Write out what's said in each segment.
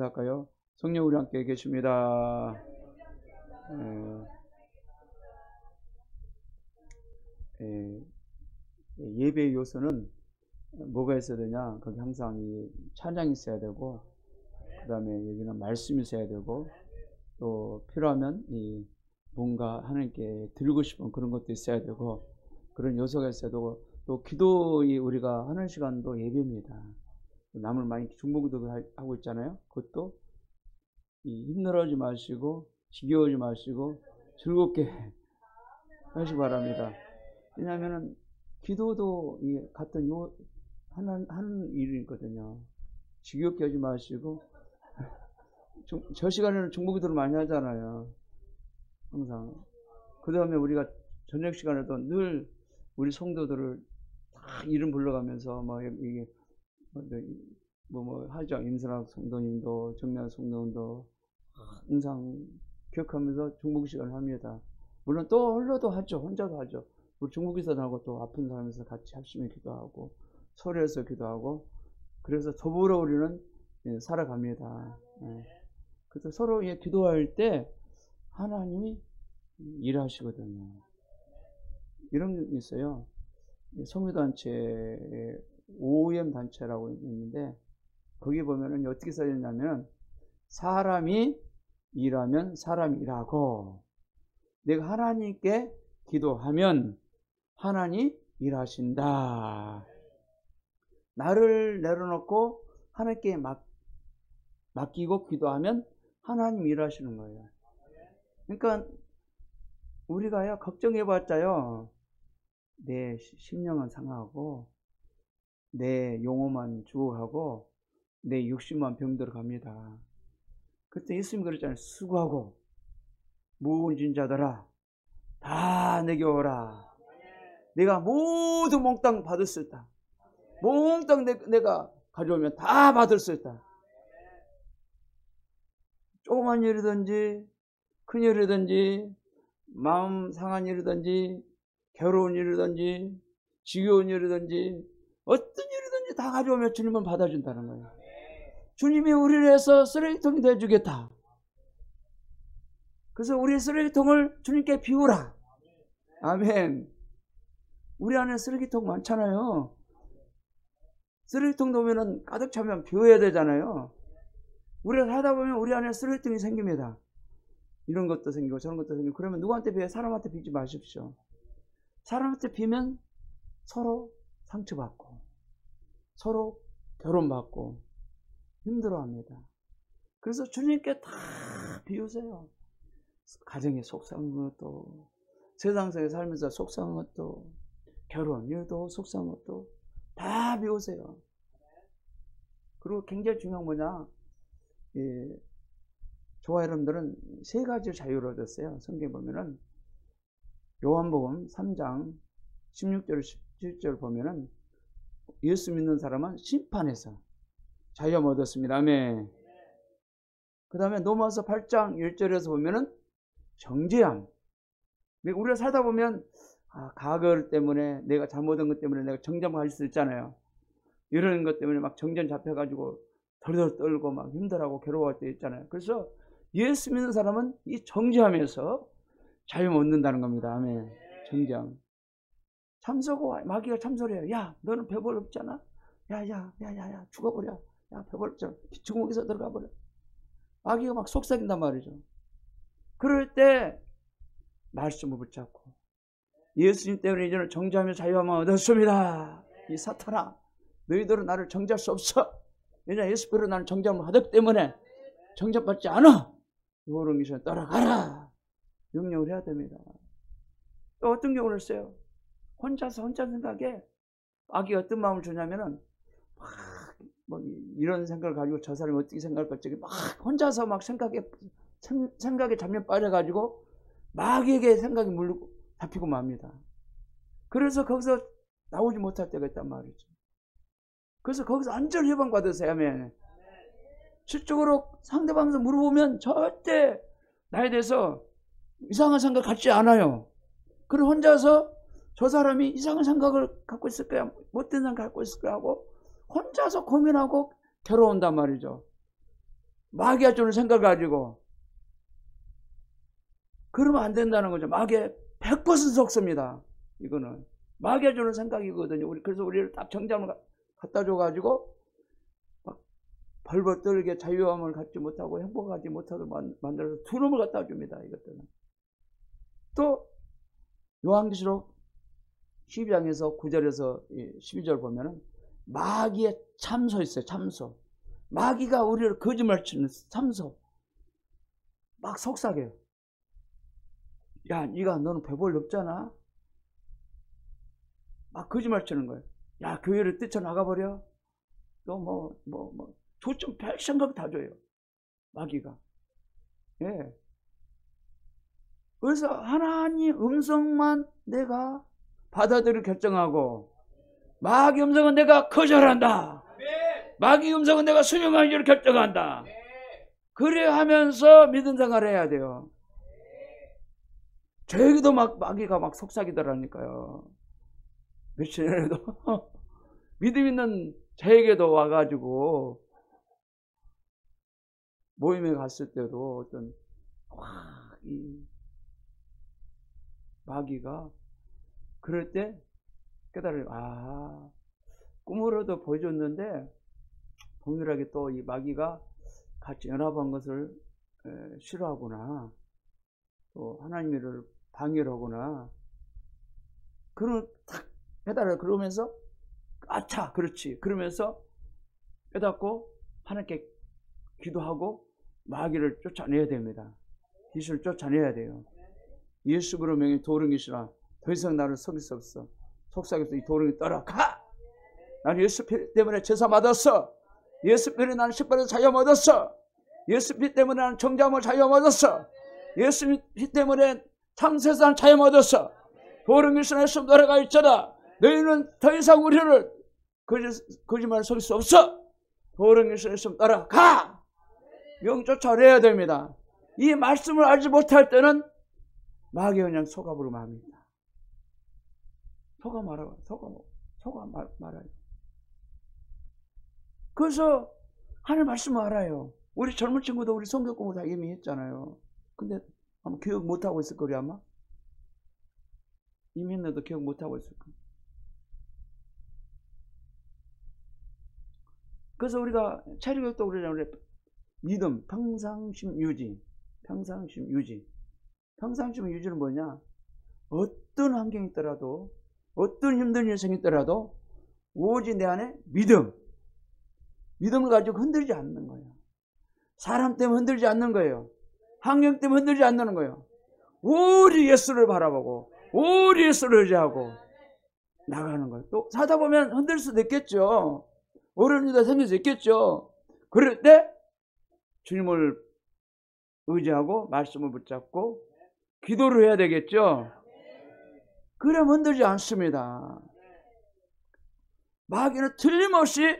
할까요? 성령 우리 함께 계십니다. 예배의 요소는 뭐가 있어야 되냐? 거기 항상 이 찬양이 있어야 되고, 그 다음에 여기는 말씀이 있어야 되고, 또 필요하면 이 뭔가 하나님께 드리고 싶은 그런 것도 있어야 되고, 그런 요소가 있어야 되고, 또 기도에 우리가 하는 시간도 예배입니다. 남을 많이 중보기도 하고 있잖아요. 그것도 힘들어하지 마시고 지겨워하지 마시고 즐겁게 하시기 바랍니다. 왜냐하면 기도도 같은 하는 일이거든요. 지겹게 하지 마시고, 저 시간에는 중보기도를 많이 하잖아요. 항상. 그 다음에 우리가 저녁 시간에도 늘 우리 성도들을 다 이름 불러가면서 이게 하죠. 임선학 성도님도 정면 성도님도 항상 기억하면서 중보기 시간을 합니다. 물론 또 홀로도 하죠. 혼자도 하죠. 우리 중보기도하고 또 아픈 사람에서 같이 합심해 기도하고 소리에서 기도하고, 그래서 더불어 우리는 살아갑니다. 그래서 서로 기도할 때 하나님이 일하시거든요. 이런 게 있어요. 성교단체 OM 단체라고 있는데, 거기 보면은 어떻게 써있냐면, 사람이 일하면 사람이 일하고, 내가 하나님께 기도하면 하나님 일하신다. 나를 내려놓고 하나님께 맡기고 기도하면 하나님 일하시는 거예요. 그러니까 우리가요, 걱정해봤자요, 내 심령은 상하고 내 영혼만 죽어가고 내 육신만 병들어 갑니다. 그때 예수님 그랬잖아요. 수고하고 무거운 자들아 다 내게 오라. 내가 모두 몽땅 받을 수 있다. 몽땅 내가 가져오면 다 받을 수 있다. 조그만 일이든지 큰 일이든지 마음 상한 일이든지 괴로운 일이든지 지겨운 일이든지 어떤 일이든지 다 가져오면 주님은 받아준다는 거예요. 주님이 우리를 위해서 쓰레기통이 되어주겠다. 그래서 우리 쓰레기통을 주님께 비우라. 아멘. 우리 안에 쓰레기통 많잖아요. 쓰레기통 놓으면 가득 차면 비워야 되잖아요. 우리가 살다 보면 우리 안에 쓰레기통이 생깁니다. 이런 것도 생기고 저런 것도 생기고. 그러면 누구한테 비해? 사람한테 비지 마십시오. 사람한테 비면 서로 상처받고 서로 결혼받고 힘들어합니다. 그래서 주님께 다 비우세요. 가정에 속상한 것도, 세상에 살면서 속상한 것도, 결혼 일도 속상한 것도 다 비우세요. 그리고 굉장히 중요한 뭐냐, 저와 여러분들은 세 가지 자유를 얻었어요. 성경에 보면은 요한복음 3장 16절 17절 보면은 예수 믿는 사람은 심판에서 자유함 얻었습니다. 아멘. 그 다음에 로마서 8장 1절에서 보면은 정죄함. 우리가 살다 보면 과거 때문에 내가 잘못한 것 때문에 내가 정죄할 수 있잖아요. 이런 것 때문에 막 정전 잡혀가지고 덜덜 떨고 막 힘들어하고 괴로워할 때 있잖아요. 그래서 예수 믿는 사람은 이 정죄함에서 자유 얻는다는 겁니다. 아멘. 정죄함. 참소고 마귀가 참소해요. 야, 너는 배벌 없잖아. 야, 죽어버려. 야, 배벌 없잖아. 지옥에서 들어가 버려. 마귀가 막 속삭인단 말이죠. 그럴 때 말씀을 붙잡고 예수님 때문에 이제는 정죄하며 자유함을 얻었습니다. 이 사탄아, 너희들은 나를 정죄할 수 없어. 왜냐, 예수께로 나는 정죄함을 받았기 때문에 정죄받지 않아. 이런 것을 따라가라. 명령을 해야 됩니다. 또 어떤 경우를 있어요. 혼자 생각에 마귀가 어떤 마음을 주냐면은 막 이런 생각을 가지고 저 사람이 어떻게 생각할지 막 혼자서 막 생각에 잠겨 빠져가지고 마귀에게 생각이 물고 잡히고 맙니다. 그래서 거기서 나오지 못할 때가 있단 말이죠. 그래서 거기서 완전히 해방받으세요. 아멘. 실적으로 상대방에서 물어보면 절대 나에 대해서 이상한 생각 갖지 않아요. 그리고 혼자서 저 사람이 이상한 생각을 갖고 있을 거야, 못된 생각을 갖고 있을 거야 하고 혼자서 고민하고 괴로운단 말이죠. 마귀가 주는 생각을 가지고. 그러면 안 된다는 거죠. 마귀에 100% 속습니다. 이거는 마귀가 주는 생각이거든요. 그래서 우리를 딱 정잠을 갖다 줘가지고 막 벌벌 떨게 자유함을 갖지 못하고 행복하지 못하도록 만들어서 두려움을 갖다 줍니다. 이것들은. 또 요한계시록 12장에서 9절에서 12절 보면은 마귀의 참소 있어요. 참소. 마귀가 우리를 거짓말 치는 참소. 막 속삭여요. 야, 너는 배볼 없잖아. 막 거짓말 치는 거예요. 야, 교회를 뛰쳐나가버려. 또 조점 별 생각 다 줘요. 마귀가. 예. 그래서 하나님 음성만 내가 받아들일 결정하고, 마귀 음성은 내가 거절한다. 마귀 음성은 내가 수용하기로 결정한다. 그래 하면서 믿음 생활을 해야 돼요. 저에게도 마귀가 막 속삭이더라니까요. 며칠 전에도 믿음 있는 저에게도 와가지고 모임에 갔을 때도 어떤 이 마귀가 그럴 때 깨달아요. 꿈으로도 보여줬는데 동일하게 또 이 마귀가 같이 연합한 것을 싫어하구나. 또 하나님을 방해를 하구나. 그런 딱 깨달아요. 그러면서 아차, 그렇지. 그러면서 깨닫고 하나님께 기도하고 마귀를 쫓아내야 됩니다. 귀신을 쫓아내야 돼요. 예수 그로 명예 도령이시라. 더 이상 나를 속일 수 없어. 속삭여서 이 도령이 떠나가. 나는 예수 피 때문에 제사 받았어. 예수 피로 나는 십벌에서 자유 얻었어. 예수 피 때문에 나는 정잠을 자유 얻었어. 예수 피 때문에 창세상 자유 얻었어. 도령이시라 예수 돌아가 있잖아. 너희는 더 이상 우리를 거짓말 속일 수 없어. 도령이시라 예수 따라가. 영 쫓아내야 됩니다. 이 말씀을 알지 못할 때는 마귀가 그냥 속아버리고 맙니다. 속아 말아요. 그래서 하나님 말씀을 알아요. 우리 젊은 친구도 우리 성경 공부 다 이미 했잖아요. 근데 아마 기억 못하고 있을 거리 아마. 이미 했는데도 기억 못하고 있을 거예요. 그래서 우리가 체력도 그러잖아요. 믿음, 평상심 유지. 평상심 유지는 뭐냐? 어떤 환경이 있더라도, 어떤 힘든 일생이 있더라도 오직 내 안에 믿음을 가지고 흔들지 않는 거예요. 사람 때문에 흔들지 않는 거예요. 환경 때문에 흔들지 않는 거예요. 오직 예수를 바라보고 오직 예수를 의지하고 나가는 거예요. 또 사다 보면 흔들 수도 있겠죠. 어려움이 생길 수 있겠죠. 그럴 때 주님을 의지하고 말씀을 붙잡고 기도를 해야 되겠죠. 그러면 흔들지 않습니다. 마귀는 틀림없이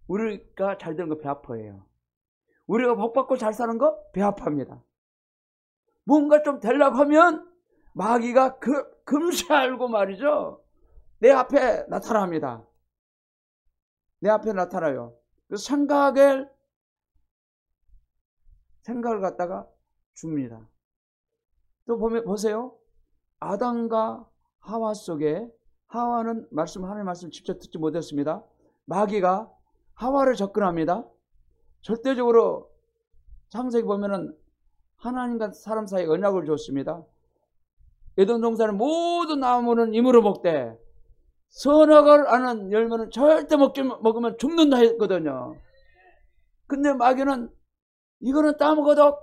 우리가 잘 되는 거 배아파해요. 우리가 복받고 잘 사는 거 배아파합니다. 뭔가 좀 되려고 하면 마귀가 금세 알고 말이죠. 내 앞에 나타납니다. 내 앞에 나타나요. 그 생각을 갖다가 줍니다. 또 보세요. 아담과 하와 속에 하와는 하나님의 말씀 직접 듣지 못했습니다. 마귀가 하와를 접근합니다. 절대적으로 창세기 보면은 하나님과 사람 사이에 언약을 줬습니다. 에덴 동산의 모든 나무는 임으로 먹되 선악을 아는 열매는 절대 먹으면 죽는다 했거든요. 근데 마귀는 이거는 따먹어도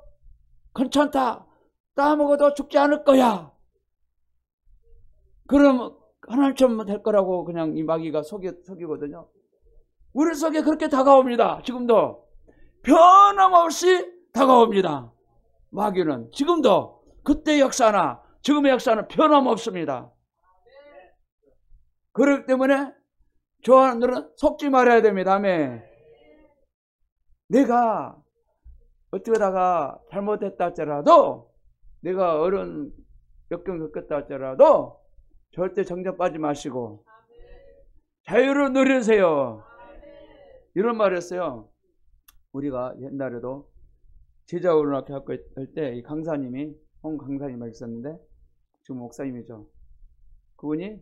괜찮다. 따먹어도 죽지 않을 거야. 그럼 하나님처럼 될 거라고 그냥 이 마귀가 속이거든요. 우리 속에 그렇게 다가옵니다. 지금도 변함없이 다가옵니다. 마귀는 지금도 그때 역사나 지금의 역사는 변함없습니다. 그렇기 때문에 좋아하는 분들은 속지 말아야 됩니다. 아멘. 내가 어떻게 하다가 잘못했다 할지라도, 내가 어려운 역경 겪었다 할지라도 절대 정죄 빠지 마시고 자유를 누리세요. 이런 말을 했어요. 우리가 옛날에도 제자훈련학교 할 때 이 강사님이 홍 강사님이 있었는데 지금 목사님이죠. 그분이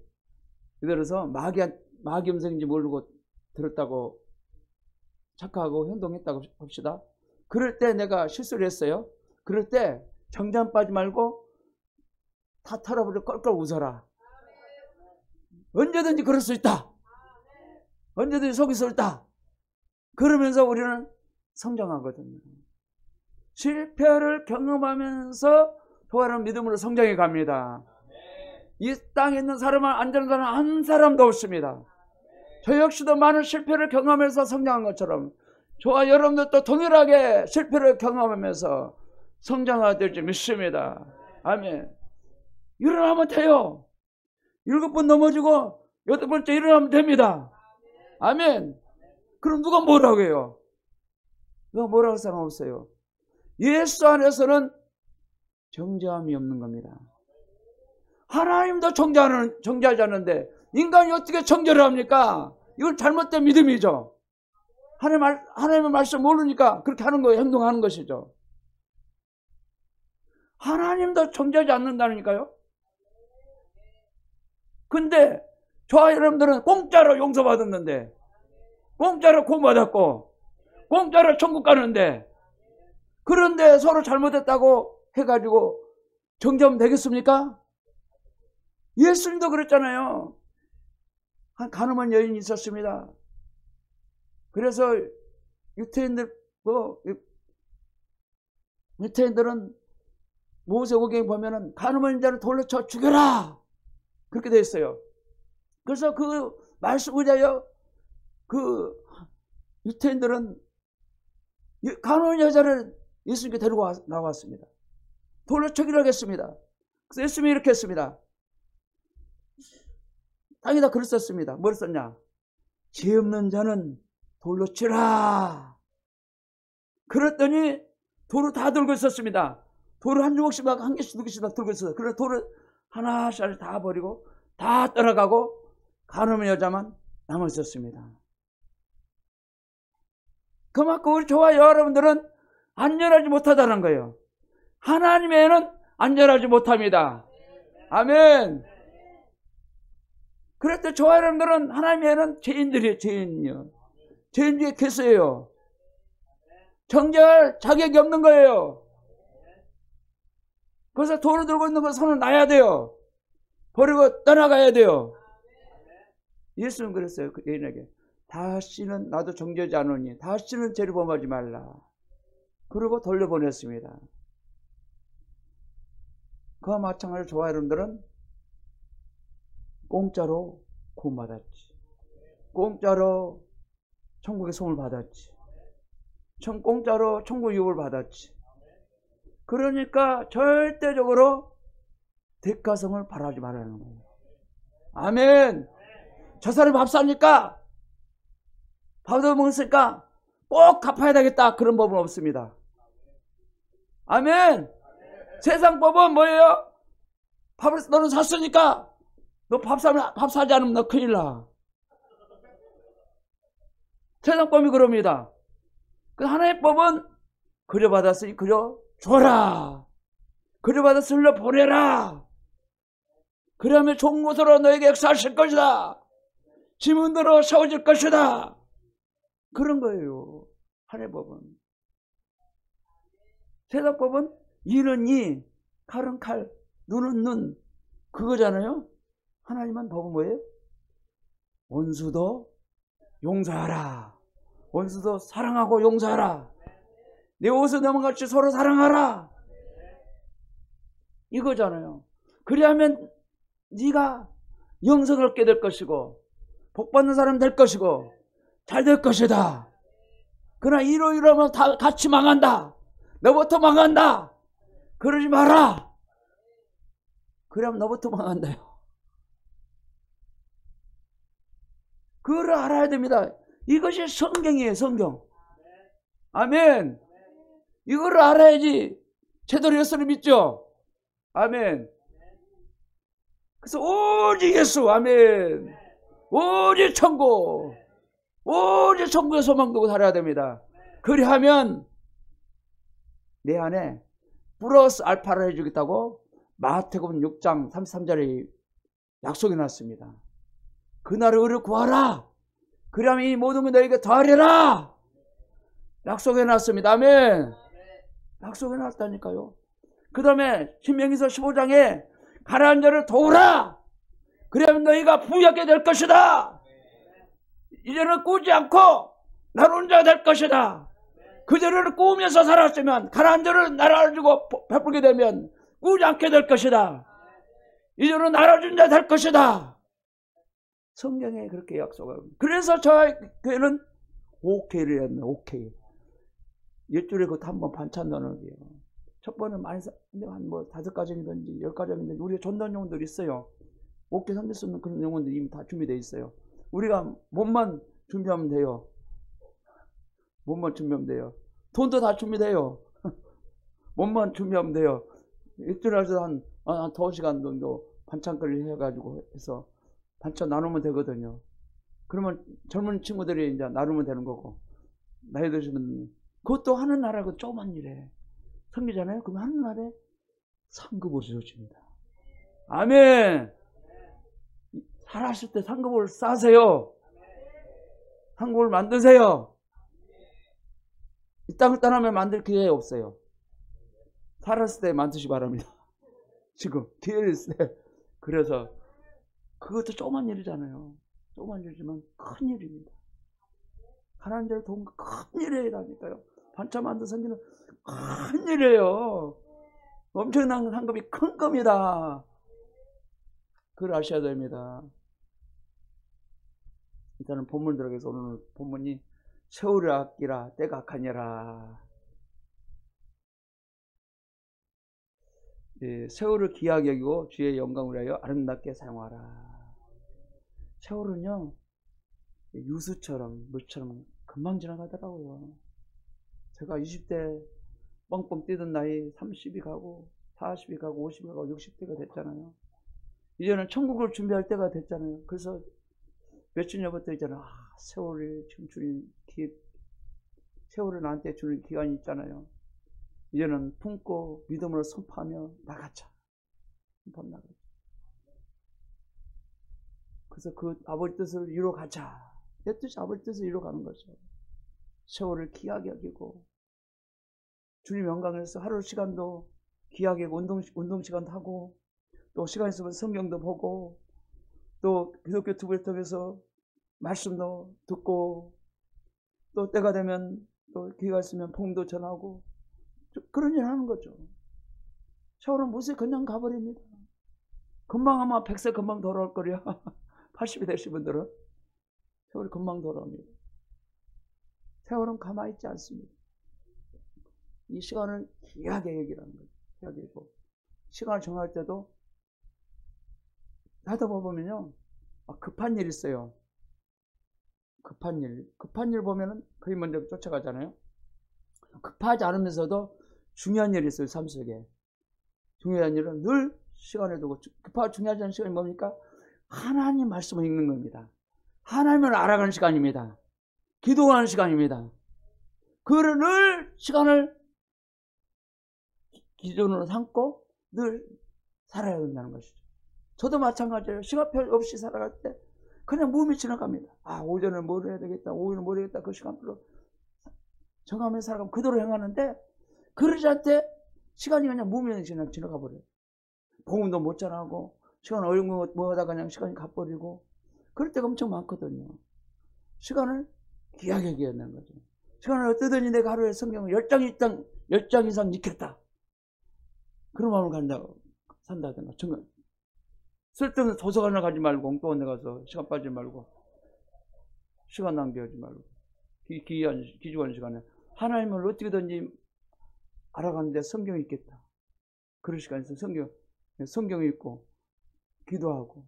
들어서 마귀 음성인지 모르고 들었다고 착각하고 행동했다고 합시다. 그럴 때 내가 실수를 했어요. 그럴 때 정장 빠지 말고 다 털어버려 껄껄 웃어라. 언제든지 그럴 수 있다. 언제든지 속일 수 있다. 그러면서 우리는 성장하거든요. 실패를 경험하면서 부활한 믿음으로 성장해 갑니다. 이 땅에 있는 사람은 안전한 사람 한 사람도 없습니다. 저 역시도 많은 실패를 경험해서 성장한 것처럼 저와 여러분들도 동일하게 실패를 경험하면서 성장하게 될 줄 믿습니다. 아멘. 일어나면 돼요. 7번 넘어지고 8번째 일어나면 됩니다. 아멘. 그럼 누가 뭐라고 해요? 누가 뭐라고 할 사람 없어요. 예수 안에서는 정죄함이 없는 겁니다. 하나님도 정죄하지 않는데 인간이 어떻게 정죄를 합니까? 이건 잘못된 믿음이죠. 하나님의 말씀 모르니까 그렇게 하는 거예요. 행동하는 것이죠. 하나님도 정죄하지 않는다니까요. 근데 저와 여러분들은 공짜로 용서받았는데, 공짜로 구원받았고, 공짜로 천국 가는데, 그런데 서로 잘못했다고 해가지고 정죄하면 되겠습니까? 예수님도 그랬잖아요. 한 가늠한 여인이 있었습니다. 그래서 유태인들은 모세오경에 보면은 가늠한 자를 돌로 쳐 죽여라 그렇게 되어 있어요. 그래서 그 말씀 의지하여 그 유태인들은 가늠한 여자를 예수님께 데리고 나왔습니다. 돌로 쳐기로 했습니다. 그래서 예수님이 이렇게 했습니다. 땅에다 글을 썼습니다. 뭘 썼냐? 죄 없는 자는 돌로 치라. 그랬더니 돌을 다 들고 있었습니다. 돌을 한 주먹씩 막 한 개씩 두 개씩 막 들고 있었어요. 그래서 돌을 하나씩 다 버리고 다 떠나가고 가늠한 여자만 남아 있었습니다. 그만큼 우리 저와 여러분들은 안전하지 못하다는 거예요. 하나님의 애는 안전하지 못합니다. 아멘. 그랬더니 저와 여러분들은 하나님의 애는 죄인들이에요. 죄인이요. 죄인 중에 괴수예요. 정죄할 자격이 없는 거예요. 그래서 돌을 들고 있는 건 손을 놔야 돼요. 버리고 떠나가야 돼요. 예수는 그랬어요. 그 여인에게. 다시는 나도 정죄하지 않으니 다시는 죄를 범하지 말라. 그리고 돌려보냈습니다. 그와 마찬가지로 저와 여러분들은 공짜로 구원받았지. 공짜로 천국의 소문을 받았지. 공짜로 천국 유업을 받았지. 그러니까 절대적으로 대가성을 바라지 말라는 거예요. 아멘. 저 사람이 밥 사니까 밥도 먹었으니까 꼭 갚아야 되겠다. 그런 법은 없습니다. 아멘. 세상 법은 뭐예요? 밥을 너는 샀으니까 너 밥 사지 않으면 너 큰일 나. 세상 법이 그럽니다. 그 하나의 법은 그려받았으니 그려 줘라. 그려받았으니 흘려 보내라. 그러면 좋은 곳으로 너에게 역사하실 것이다. 지문으로 세워질 것이다. 그런 거예요. 하나의 법은. 세상 법은 이는 이, 칼은 칼, 눈은 눈 그거잖아요. 하나님은 법은 뭐예요? 원수도 용서하라. 원수도 사랑하고 용서하라. 내 옷을 넘어같이 서로 사랑하라. 이거잖아요. 그리하면 네가 영생을 얻게 될 것이고 복받는 사람 될 것이고 잘 될 것이다. 그러나 이러면 다 같이 망한다. 너부터 망한다. 그러지 마라. 그러면 너부터 망한다요. 그걸 알아야 됩니다. 이것이 성경이에요. 성경. 아멘. 이걸 알아야지 제대로 예수를 믿죠. 아멘. 그래서 오직 예수. 아멘. 오직 천국. 오직 천국의 소망 두고 살아야 됩니다. 그리하면 내 안에 플러스 알파를 해주겠다고 마태복음 6장 33절에 약속이 났습니다. 그날의 의를 구하라. 그리하면 이 모든 게 너에게 더하리라. 약속해 놨습니다. 아멘. 약속해 놨다니까요. 그 다음에 신명기서 15장에 가난한 자를 도우라. 그러면 너희가 부유하게 될 것이다. 이제는 꾸지 않고 나누는 자가 될 것이다. 그전에는 꾸면서 살았으면 가난한 자를 나눠주고 베풀게 되면 꾸지 않게 될 것이다. 이제는 나눠준 자 될 것이다. 성경에 그렇게 약속하고. 그래서 저희 교회는 OK를 했네. OK. 일주일에 그것도 한번 반찬 나누기요. 첫 번은 많이 한 뭐 5가정이든지 10가정이든지 우리가 전단 용어들이 있어요. OK 섬길 수 있는 그런 용어들이 이미 다 준비되어 있어요. 우리가 몸만 준비하면 돼요. 몸만 준비하면 돼요. 돈도 다 준비돼요. 몸만 준비하면 돼요. 일주일에서 한 2시간 정도 반찬거리 해가지고 해서 반찬 나누면 되거든요. 그러면 젊은 친구들이 이제 나누면 되는 거고, 나이 드시면 그것도 하는 나라고 조그만 일에 섬기잖아요. 그럼 하는 날에 상급을 주십니다. 아멘. 살았을 때 상급을 싸세요. 상급을 만드세요. 이 땅을 떠나면 만들 기회 없어요. 살았을 때 만드시 바랍니다. 지금 기회를 있을 때. 그래서 그것도 조그만 일이잖아요. 조그만 일이지만 큰 일입니다. 하나님 자를 도운 큰 일이라니까요. 반찬 만든 섬기는 큰 일이에요. 엄청난 상급이 큰 겁니다. 그걸 아셔야 됩니다. 일단은 본문 들어가서 오늘 본문이 세월을 아끼라 때가 악하니라. 예, 세월을 귀하게 여기고 주의 영광을 위하여 아름답게 사용하라. 세월은요 유수처럼 물처럼 금방 지나가더라고요. 제가 20대 뻥뻥 뛰던 나이 30이 가고 40이 가고 50이 가고 60대가 됐잖아요. 이제는 천국을 준비할 때가 됐잖아요. 그래서 며칠 전부터 있잖아요. 세월을 지금 주는 세월을 나한테 주는 기간이 있잖아요. 이제는 품고 믿음으로 선포하며 나가자. 나가자. 그래서 그 아버지 뜻을 이루어가자. 내 뜻이 아버지 뜻을 이루어가는 거죠. 세월을 귀하게 여기고 주님 영광을 위해서 하루 시간도 귀하게 운동 시간도 하고 또 시간 있으면 성경도 보고 또 기독교 유튜브를 통해서 말씀도 듣고 또 때가 되면 또 기회가 있으면 복음도 전하고 그런 일 하는 거죠. 세월은 무쇠 그냥 가버립니다. 금방 아마 100세 금방 돌아올 거려. 80이 되신 분들은 세월이 금방 돌아옵니다. 세월은 가만히 있지 않습니다. 이 시간을 귀하게 여기라는 거죠. 귀하게 여기고 시간을 정할 때도 하다 보면요 급한 일 있어요. 급한 일 보면은 거의 먼저 쫓아가잖아요. 급하지 않으면서도 중요한 일이 있어요. 삶 속에 중요한 일은 늘 시간을 두고 급하고 중요하지 않은 시간이 뭡니까? 하나님 말씀을 읽는 겁니다. 하나님을 알아가는 시간입니다. 기도하는 시간입니다. 그를 늘 시간을 기준으로 삼고 늘 살아야 된다는 것이죠. 저도 마찬가지예요. 시간표 없이 살아갈 때 그냥 몸이 지나갑니다. 오전에 뭘 해야 되겠다. 오후에는 뭘 해야겠다. 그 시간표로 정하면서 살아가면 그대로 행하는데 그러지 않대 시간이 그냥 몸이 지나가 버려요. 복음도 못 전하고 시간 어려운 거 뭐 하다가 그냥 시간이 가버리고 그럴 때가 엄청 많거든요. 시간을 귀하게 여겨야 되는 거죠. 시간을 어떠든지 내가 하루에 성경을 10장 이상 읽겠다. 그런 마음을 산다든가. 쓸데없는 도서관을 가지 말고 엉뚱한 데 가서 시간 빠지지 말고 시간 낭비하지 말고 귀중한 시간에 하나님을 어떻게든지 알아가는데 성경이 있겠다. 그런 시간에 성경이 있고 기도하고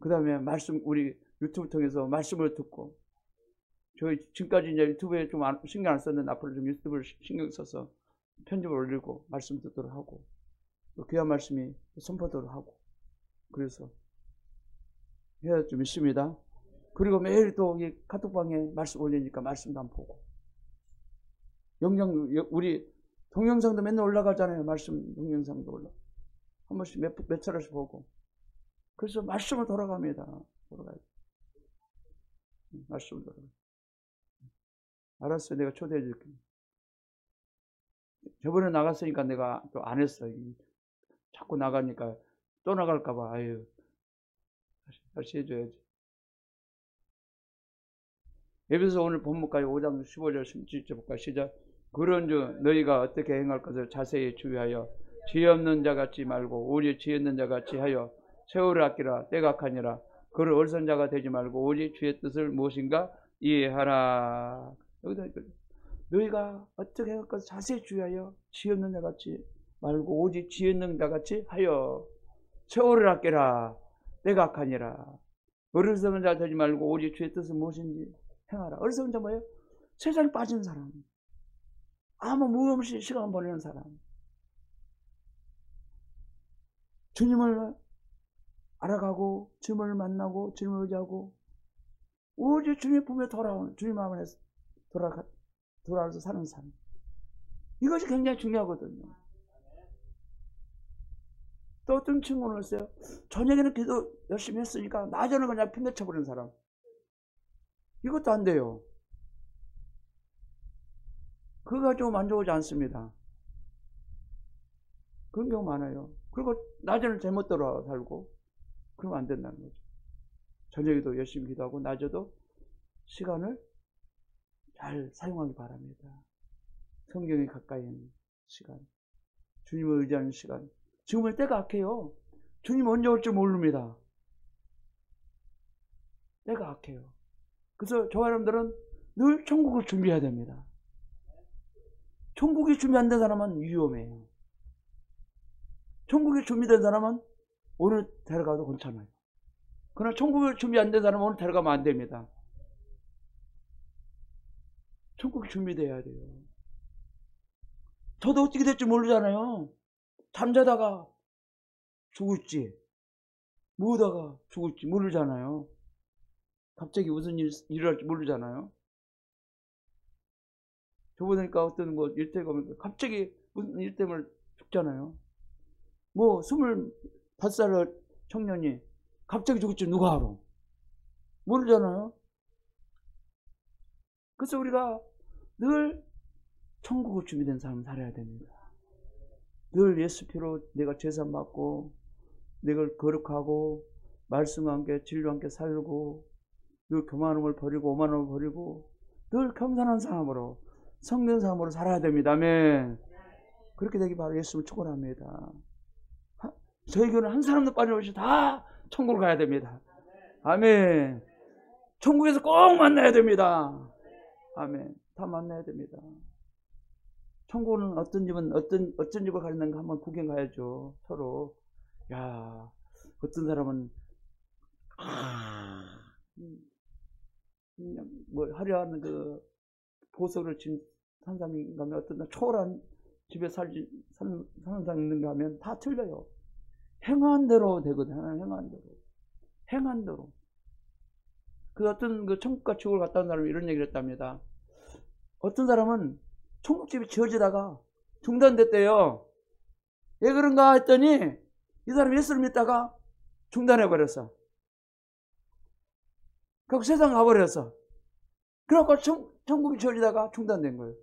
그 다음에 말씀 우리 유튜브 통해서 말씀을 듣고 저희 지금까지 이제 유튜브에 좀 신경 안 썼는데 앞으로 좀 유튜브를 신경 써서 편집을 올리고 말씀 듣도록 하고 또 귀한 말씀이 선포도록 하고 그래서 해야 좀 있습니다. 그리고 매일 또 이 카톡방에 말씀 올리니까 말씀도 안 보고 우리 동영상도 맨날 올라가잖아요. 말씀 동영상도 한 번씩 몇 차례씩 보고. 그래서 말씀으로 돌아갑니다. 돌아가야 돼. 말씀으로 돌아가. 알았어요. 내가 초대해 줄게. 저번에 나갔으니까 내가 또 안 했어. 자꾸 나가니까 또 나갈까봐. 아유, 다시 해줘야지. 에베소 오늘 본문까지 5장 15절 17절까지 시작. 그런즉 너희가 어떻게 행할 것을 자세히 주의하여 지혜 없는 자 같지 말고 오직 지혜 있는 자 같이 하여 세월을 아끼라. 때가 악하니라. 그를 어리석은 자가 되지 말고 오직 주의 뜻을 무엇인가 이해하라. 여기다 너희가 어떻게 할 것을 자세히 주의하여 지혜 없는 자 같이 말고 오직 지혜 있는 자 같이 하여 세월을 아끼라. 때가 악하니라. 어리석은 자 되지 말고 오직 주의 뜻은 무엇인지 행하라. 어리석은 자 뭐예요? 세상에 빠진 사람, 아무 무음 없이 시간 보내는 사람, 주님을 알아가고 주님을 만나고 주님을 의지하고 오직 주님 품에 돌아온 주님 안에서 돌아와서 사는 삶, 이것이 굉장히 중요하거든요. 또 어떤 친구는 있어요. 저녁에는 기도 열심히 했으니까 낮에는 그냥 핀내쳐버리는 사람. 이것도 안 돼요. 그거 가지고 만족하지 않습니다. 그런 경우 많아요. 그리고 낮에는 제멋대로 살고 그러면 안 된다는 거죠. 저녁에도 열심히 기도하고 낮에도 시간을 잘 사용하기 바랍니다. 성경에 가까이 있는 시간, 주님을 의지하는 시간. 지금은 때가 악해요. 주님 언제 올지 모릅니다. 때가 악해요. 그래서 저 사람들은 늘 천국을 준비해야 됩니다. 천국이 준비 안 된 사람은 위험해요. 천국이 준비된 사람은 오늘 데려가도 괜찮아요. 그러나 천국이 준비 안 된 사람은 오늘 데려가면 안 됩니다. 천국이 준비돼야 돼요. 저도 어떻게 될지 모르잖아요. 잠자다가 죽을지, 무다가 죽을지 모르잖아요. 갑자기 무슨 일이 일어날지 모르잖아요. 저보니까 어떤 거 일 때문에 갑자기 무슨 일 때문에 죽잖아요. 뭐 25살 청년이 갑자기 죽을지 누가 알아? 모르잖아요. 그래서 우리가 늘 천국을 준비된 사람 살아야 됩니다. 늘 예수 피로 내가 제사 받고 내가 거룩하고 말씀과 함께 진리와 함께 살고 늘 교만함을 버리고 오만함을 버리고 늘 겸손한 사람으로 성된 사람으로 살아야 됩니다. 아멘. 그렇게 되기 바로 예수를 축원합니다. 저희 교회는 한 사람도 빠짐없이 다 천국을 가야 됩니다. 아멘. 천국에서 꼭 만나야 됩니다. 아멘. 다 만나야 됩니다. 천국은 어떤 집은 어떤 집을 가는가 한번 구경 가야죠. 서로. 야, 어떤 사람은 뭐 화려한 그 보석을 진 산삼인가 하면 어떤 초월한 집에 사는 사람 있는가 하면 다 틀려요. 행한 대로 되거든. 행한 대로. 그 어떤 그 천국과 지옥을 갔다 온 사람이 이런 얘기를 했답니다. 어떤 사람은 천국집이 지어지다가 중단됐대요. 왜 그런가 했더니 이 사람이 예수를 믿다가 중단해버렸어. 그리고 세상 가버렸어. 그래갖고 천국이 지어지다가 중단된 거예요.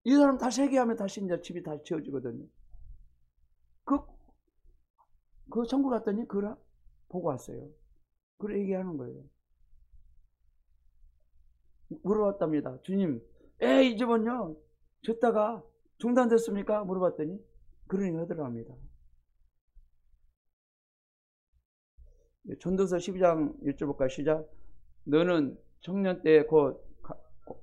이 사람 다시 회개하면 다시 이제 집이 다시 지어지거든요. 그 천국 갔더니 그걸 보고 왔어요. 그걸 얘기하는 거예요. 물어봤답니다. 주님, 이 집은요, 졌다가 중단됐습니까? 물어봤더니 그러니 하더랍니다. 전도서 12장 1절부터 시작. 너는 청년 때 곧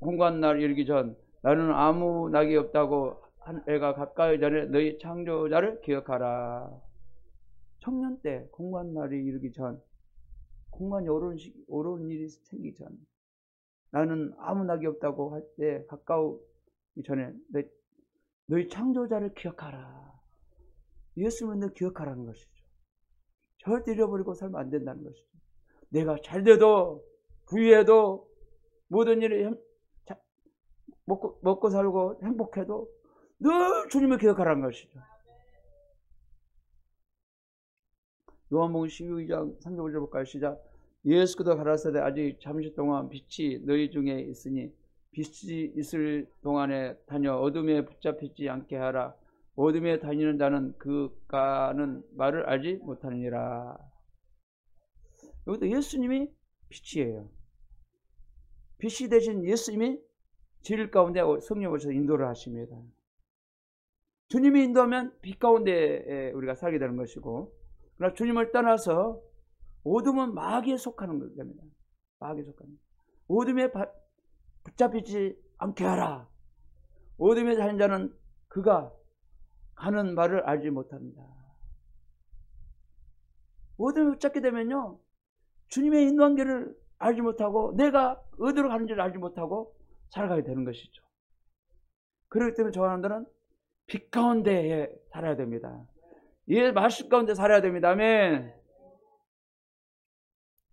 공관날 이르기 전 나는 아무 낙이 없다고 한 애가 가까이 전에 너희 창조자를 기억하라. 청년 때 공관날이 이르기 전, 공관이 오른 일이 생기기 전, 나는 아무 낙이 없다고 할 때 가까우기 전에 너희 창조자를 기억하라. 예수님은 늘 기억하라는 것이죠. 절대 잃어버리고 살면 안 된다는 것이죠. 내가 잘 돼도 부유해도 모든 일이 먹고 살고 행복해도 늘 주님을 기억하라는 것이죠. 요한복음 12장 35절 볼까요? 시작. 예수께서 가라사대 아직 잠시 동안 빛이 너희 중에 있으니 빛이 있을 동안에 다녀 어둠에 붙잡히지 않게 하라. 어둠에 다니는 자는 그가는 말을 알지 못하느니라. 여기도 예수님이 빛이에요. 빛이 되신 예수님이 질 가운데 성령 오셔서 인도를 하십니다. 주님이 인도하면 빛 가운데 우리가 살게 되는 것이고, 그러나 주님을 떠나서 어둠은 마귀에 속하는 겁니다. 마귀에 속하는. 어둠에 붙잡히지 않게 하라. 어둠에 다니는 자는 그가 가는 말을 알지 못합니다. 어둠에 붙잡게 되면요, 주님의 인도한 길을 알지 못하고 내가 어디로 가는지를 알지 못하고 살아가게 되는 것이죠. 그렇기 때문에 저 사람들은 빛 가운데에 살아야 됩니다. 예, 말씀 가운데 살아야 됩니다. 아멘.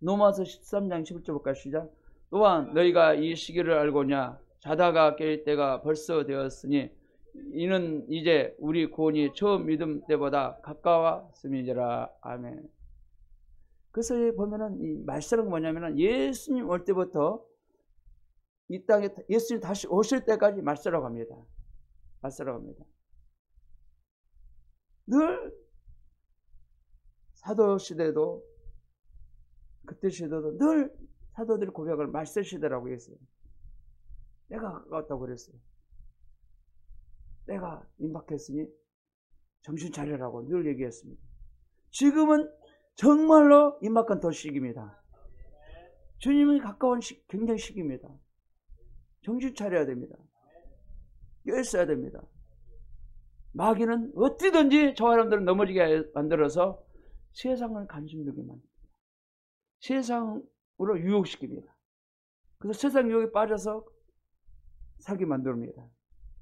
로마서 13장 11절 볼까요? 시작. 또한 너희가 이 시기를 알고냐? 자다가 깰 때가 벌써 되었으니 이는 이제 우리 구원이 처음 믿음 때보다 가까웠음이니라. 아멘. 그래서 보면은 이 말씀은 뭐냐면은 예수님 올 때부터 이 땅에 예수님 다시 오실 때까지 말씀이라고 합니다. 말씀이라고 합니다. 늘 사도 시대도 그때 시대도 늘 사도들의 고백을 말씀 시대라고 했어요. 때가 가까웠다고 그랬어요. 때가 임박했으니 정신 차리라고 늘 얘기했습니다. 지금은 정말로 임박한 더 시기입니다. 주님이 가까운 굉장히 시기입니다. 정신 차려야 됩니다. 깨어있어야 됩니다. 마귀는 어찌든지 저 사람들을 넘어지게 만들어서 세상을 관심들게 만듭니다. 세상으로 유혹시킵니다. 그래서 세상 유혹에 빠져서 살게 만듭니다.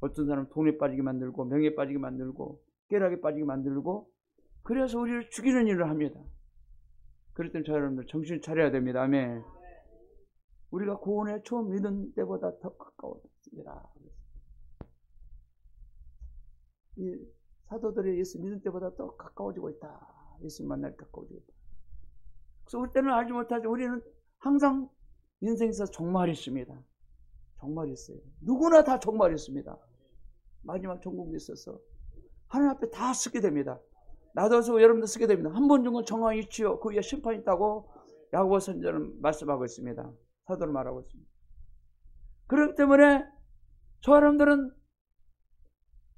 어떤 사람은 돈에 빠지게 만들고 명예에 빠지게 만들고 쾌락에 빠지게 만들고 그래서 우리를 죽이는 일을 합니다. 그럴 땐 저 여러분들 정신 차려야 됩니다. 아멘. 우리가 구원에 처음 믿은 때보다 더 가까워졌습니다. 이 사도들이 예수 믿은 때보다 더 가까워지고 있다. 예수 만날 가까워지고 있다. 그래서 우리 때는 알지 못하죠. 우리는 항상 인생에서 종말이 있습니다. 종말이 있어요. 누구나 다 종말이 있습니다. 마지막 종국이 있어서 하나님 앞에 다 쓰게 됩니다. 나도 쓰고 여러분도 쓰게 됩니다. 한 번 준 건 정황이 있지요. 그 위에 심판이 있다고 야고보 선지자는 말씀하고 있습니다. 사도를 말하고 있습니다. 그렇기 때문에 저 사람들은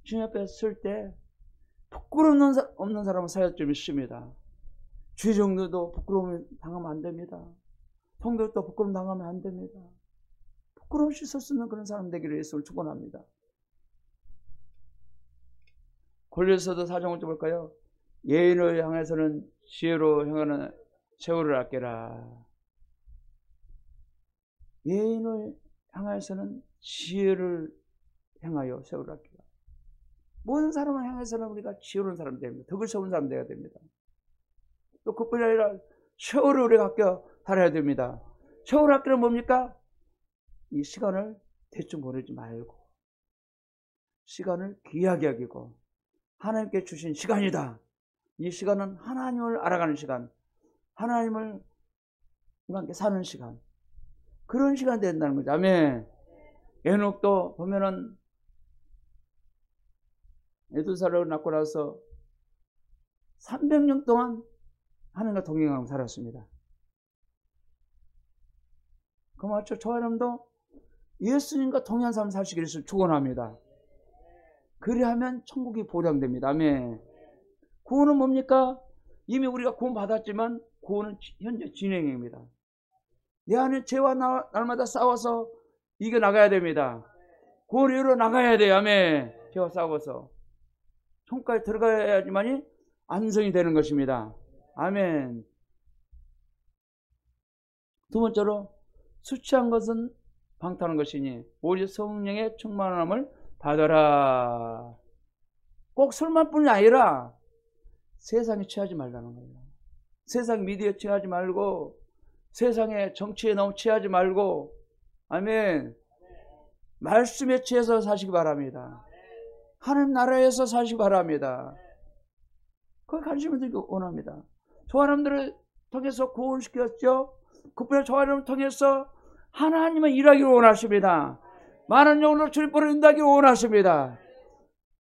주님 앞에 설 때 부끄러움 없는 사람은 사역 좀 있습니다. 주정도도 부끄러움을 당하면 안 됩니다. 성도도 부끄러움 당하면 안 됩니다. 부끄러움 없이 설 수 있는 그런 사람 되기를 예수를 축원합니다. 골로새서 4장 5절 볼까요? 예인을 향해서는 지혜로 행하는 세월을 아껴라. 예인을 향해서는 지혜를 행하여 세월을 아껴라. 모든 사람을 향해서는 우리가 지혜로운 사람 됩니다. 덕을 세운 사람 되어야 됩니다. 또 그뿐이 아니라 세월을 우리가 아껴 살아야 됩니다. 세월을 아끼는 뭡니까? 이 시간을 대충 보내지 말고 시간을 귀하게 여기고 하나님께 주신 시간이다. 이 시간은 하나님을 알아가는 시간, 하나님을 함께 사는 시간, 그런 시간이 된다는 거죠. 아멘. 에녹도 보면은 메두사를 낳고 나서 300년 동안 하나님과 동행하고 살았습니다. 그 맞죠? 저 사람도 예수님과 동행한 삶 사시기를 축원합니다. 그리하면 천국이 보장됩니다. 아멘. 구원은 뭡니까? 이미 우리가 구원 받았지만 구원은 현재 진행입니다. 내 안에 죄와 날마다 싸워서 이겨나가야 됩니다. 구원을 이루어 나가야 돼요. 아멘. 죄와 싸워서 천국까지 들어가야지만이 안성이 되는 것입니다. 아멘. 두 번째로 술 취한 것은 방탕한 것이니 오직 성령의 충만함을 받아라. 꼭 술만 뿐이 아니라 세상에 취하지 말라는 거예요. 세상 미디어에 취하지 말고 세상의 정치에 너무 취하지 말고 아멘. 말씀에 취해서 사시기 바랍니다. 하나님 나라에서 사시기 바랍니다. 거기 관심을 들기 원합니다. 저 사람들을 통해서 구원시켰죠. 그뿐에 저 사람을 통해서 하나님은 일하기를 원하십니다. 많은 영혼을 주님께로 인도하기를 원하십니다.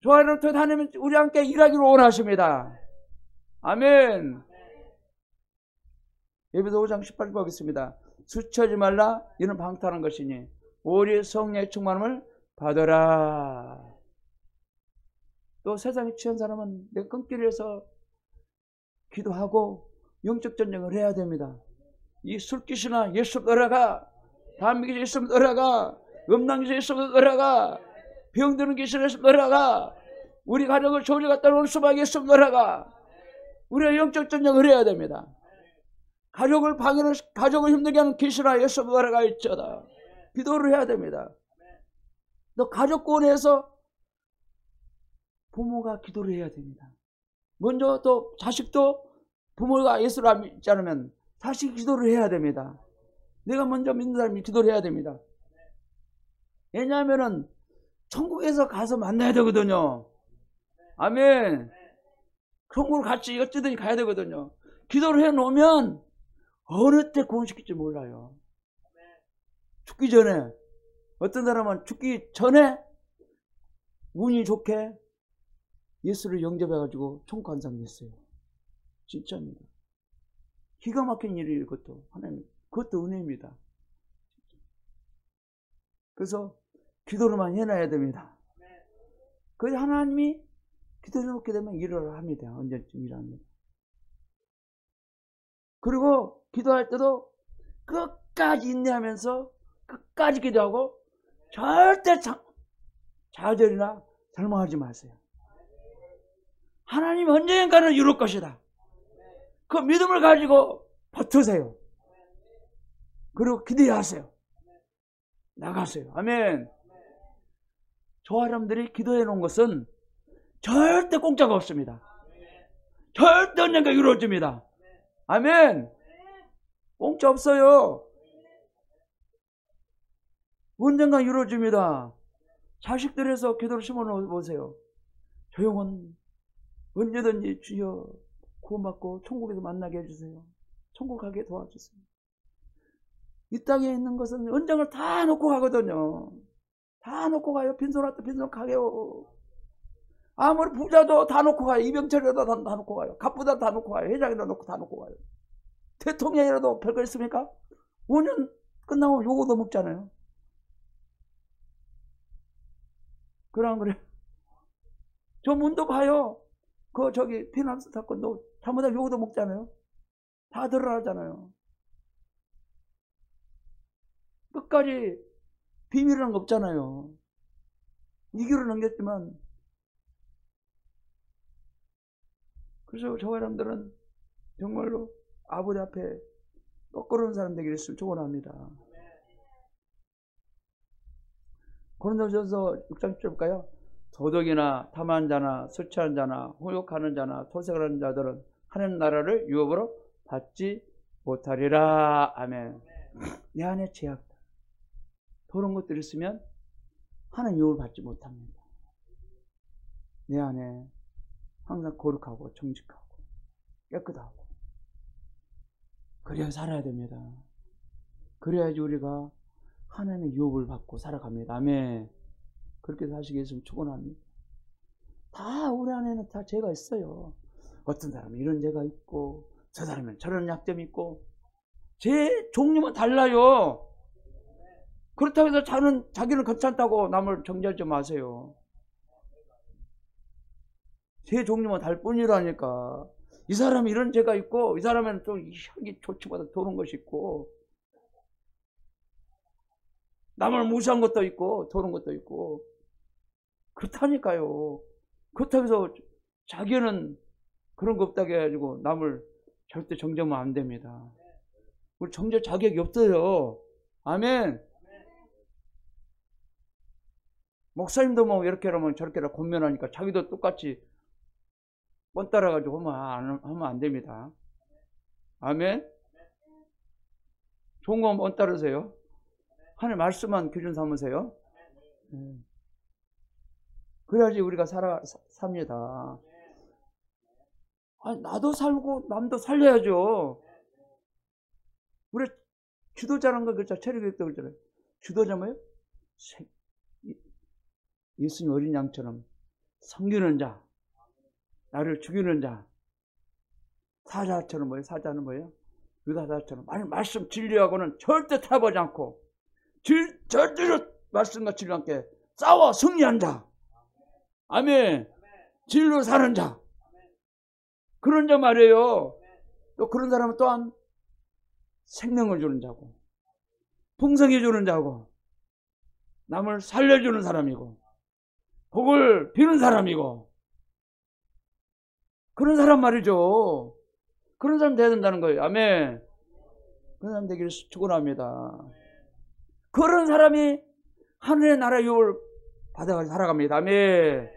저 사람을 통해 하나님은 우리 함께 일하기를 원하십니다. 아멘. 예배도 5장 18절 보겠습니다. 수치하지 말라. 이는 방탕한 것이니 오히려 성령의 충만함을 받아라. 또 세상에 취한 사람은 내가 끊기를 해서 기도하고 영적 전쟁을 해야 됩니다. 이 술기시나 예수 떠나가, 담배 기시 예수 떠나가, 음란 기시 예수 떠나가, 병드는 기시 예수 떠나가, 우리 가정을 조리 갖다 놓은 수박 예수 떠나가. 우리가 영적 전쟁을 해야 됩니다. 가족을 방해를, 가족을 힘들게 하는 기시나 예수 떠나가 있잖아. 기도를 해야 됩니다. 또 가족 구원에서 부모가 기도를 해야 됩니다. 먼저 또 자식도 부모가 예수를 안 믿지 않으면 자식이 기도를 해야 됩니다. 내가 먼저 믿는 사람이 기도를 해야 됩니다. 왜냐하면 천국에서 가서 만나야 되거든요. 아멘. 천국을 같이 어찌든지 가야 되거든요. 기도를 해놓으면 어느 때 구원시킬지 몰라요. 죽기 전에, 어떤 사람은 죽기 전에 운이 좋게 예수를 영접해가지고 천국 간 사람이 있어요. 진짜입니다. 기가 막힌 일이에요. 그것도 하나님, 그것도 은혜입니다. 그래서 기도를 많이 해놔야 됩니다. 그래서 하나님이 기도를 해놓게 되면 일을 합니다. 언제쯤 일합니다. 그리고 기도할 때도 끝까지 인내하면서 끝까지 기도하고 절대 좌절이나 절망하지 마세요. 하나님이 언젠가는 이룰 것이다. 그 믿음을 가지고 버티세요. 그리고 기도하세요. 나가세요. 아멘. 저 사람들이 기도해 놓은 것은 절대 공짜가 없습니다. 절대 언젠가 이루어집니다. 아멘. 공짜 없어요. 언젠가 이루어집니다. 자식들에서 기도를 심어 놓으세요. 저 영혼 언제든지 주여 구원받고 천국에서 만나게 해주세요. 천국 가게 도와주세요. 이 땅에 있는 것은 언장을 다 놓고 가거든요. 다 놓고 가요. 빈손 왔다 빈손 가게요. 아무리 부자도 다 놓고 가요. 이병철이라도 다 놓고 가요. 갑부다 다 놓고 가요. 회장이라도 놓고 다 놓고 가요. 대통령이라도 별거 있습니까? 5년 끝나면 요거도 먹잖아요. 그래 안 그래? 저 문도 가요. 저기 피난스 사건도 잘못하면 요거도 먹잖아요. 다 드러나잖아요. 끝까지 비밀이라는 거 없잖아요. 2기로 넘겼지만. 그래서 저 사람들은 정말로 아버지 앞에 거꾸로는 사람 되기를 축원합니다. 고린도전서 6장 10절 볼까요? 도덕이나 탐하는 자나 술 취하는 자나 호욕하는 자나 토색을 하는 자들은 하나님 나라를 유업으로 받지 못하리라. 아멘. 내 안에 죄악다. 그런 것들이 있으면 하나님 유업을 받지 못합니다. 내 안에 항상 거룩하고 정직하고 깨끗하고 그래야 살아야 됩니다. 그래야지 우리가 하나님의 유업을 받고 살아갑니다. 아멘. 그렇게 사시게 했으면 축원합니다. 다 우리 안에는 다 죄가 있어요. 어떤 사람은 이런 죄가 있고 저 사람은 저런 약점이 있고 죄 종류만 달라요. 그렇다고 해서 자기는 괜찮다고 남을 정죄하지 마세요. 죄 종류만 달 뿐이라니까. 이 사람은 이런 죄가 있고 이 사람은 또 혈기 좋지보다 도는 것이 있고 남을 무시한 것도 있고 도는 것도 있고 그렇다니까요. 그렇다고 해서 자기는 그런 거 없다고 해가지고 남을 절대 정죄하면 안 됩니다. 우리 정죄 자격이 없어요. 아멘. 목사님도 뭐 이렇게 하면 저렇게 권면하니까 자기도 똑같이 뻔 따라가지고 하면 안 됩니다. 아멘. 좋은 거 뻔 따르세요. 하나님 말씀만 기준 삼으세요. 그래야지 우리가 삽니다. 아니, 나도 살고 남도 살려야죠. 우리 주도자라는 거 그렇죠. 체력교육도 그렇잖아요. 주도자 뭐예요? 예수님 어린 양처럼 섬기는 자, 나를 죽이는 자. 사자처럼 뭐예요? 사자는 뭐예요? 유다사자처럼 말씀 진리하고는 절대 타협하지 않고 절대로 말씀과 진리와 함께 싸워 승리한 자. 아멘. 진리로 사는 자. 그런 자 말이에요. 또 그런 사람은 또한 생명을 주는 자고 풍성해 주는 자고 남을 살려주는 사람이고 복을 비는 사람이고 그런 사람 말이죠. 그런 사람 돼야 된다는 거예요. 아멘. 그런 사람 되기를 축원합니다. 그런 사람이 하늘의 나라의 유업을 받아가지고 살아갑니다. 아멘.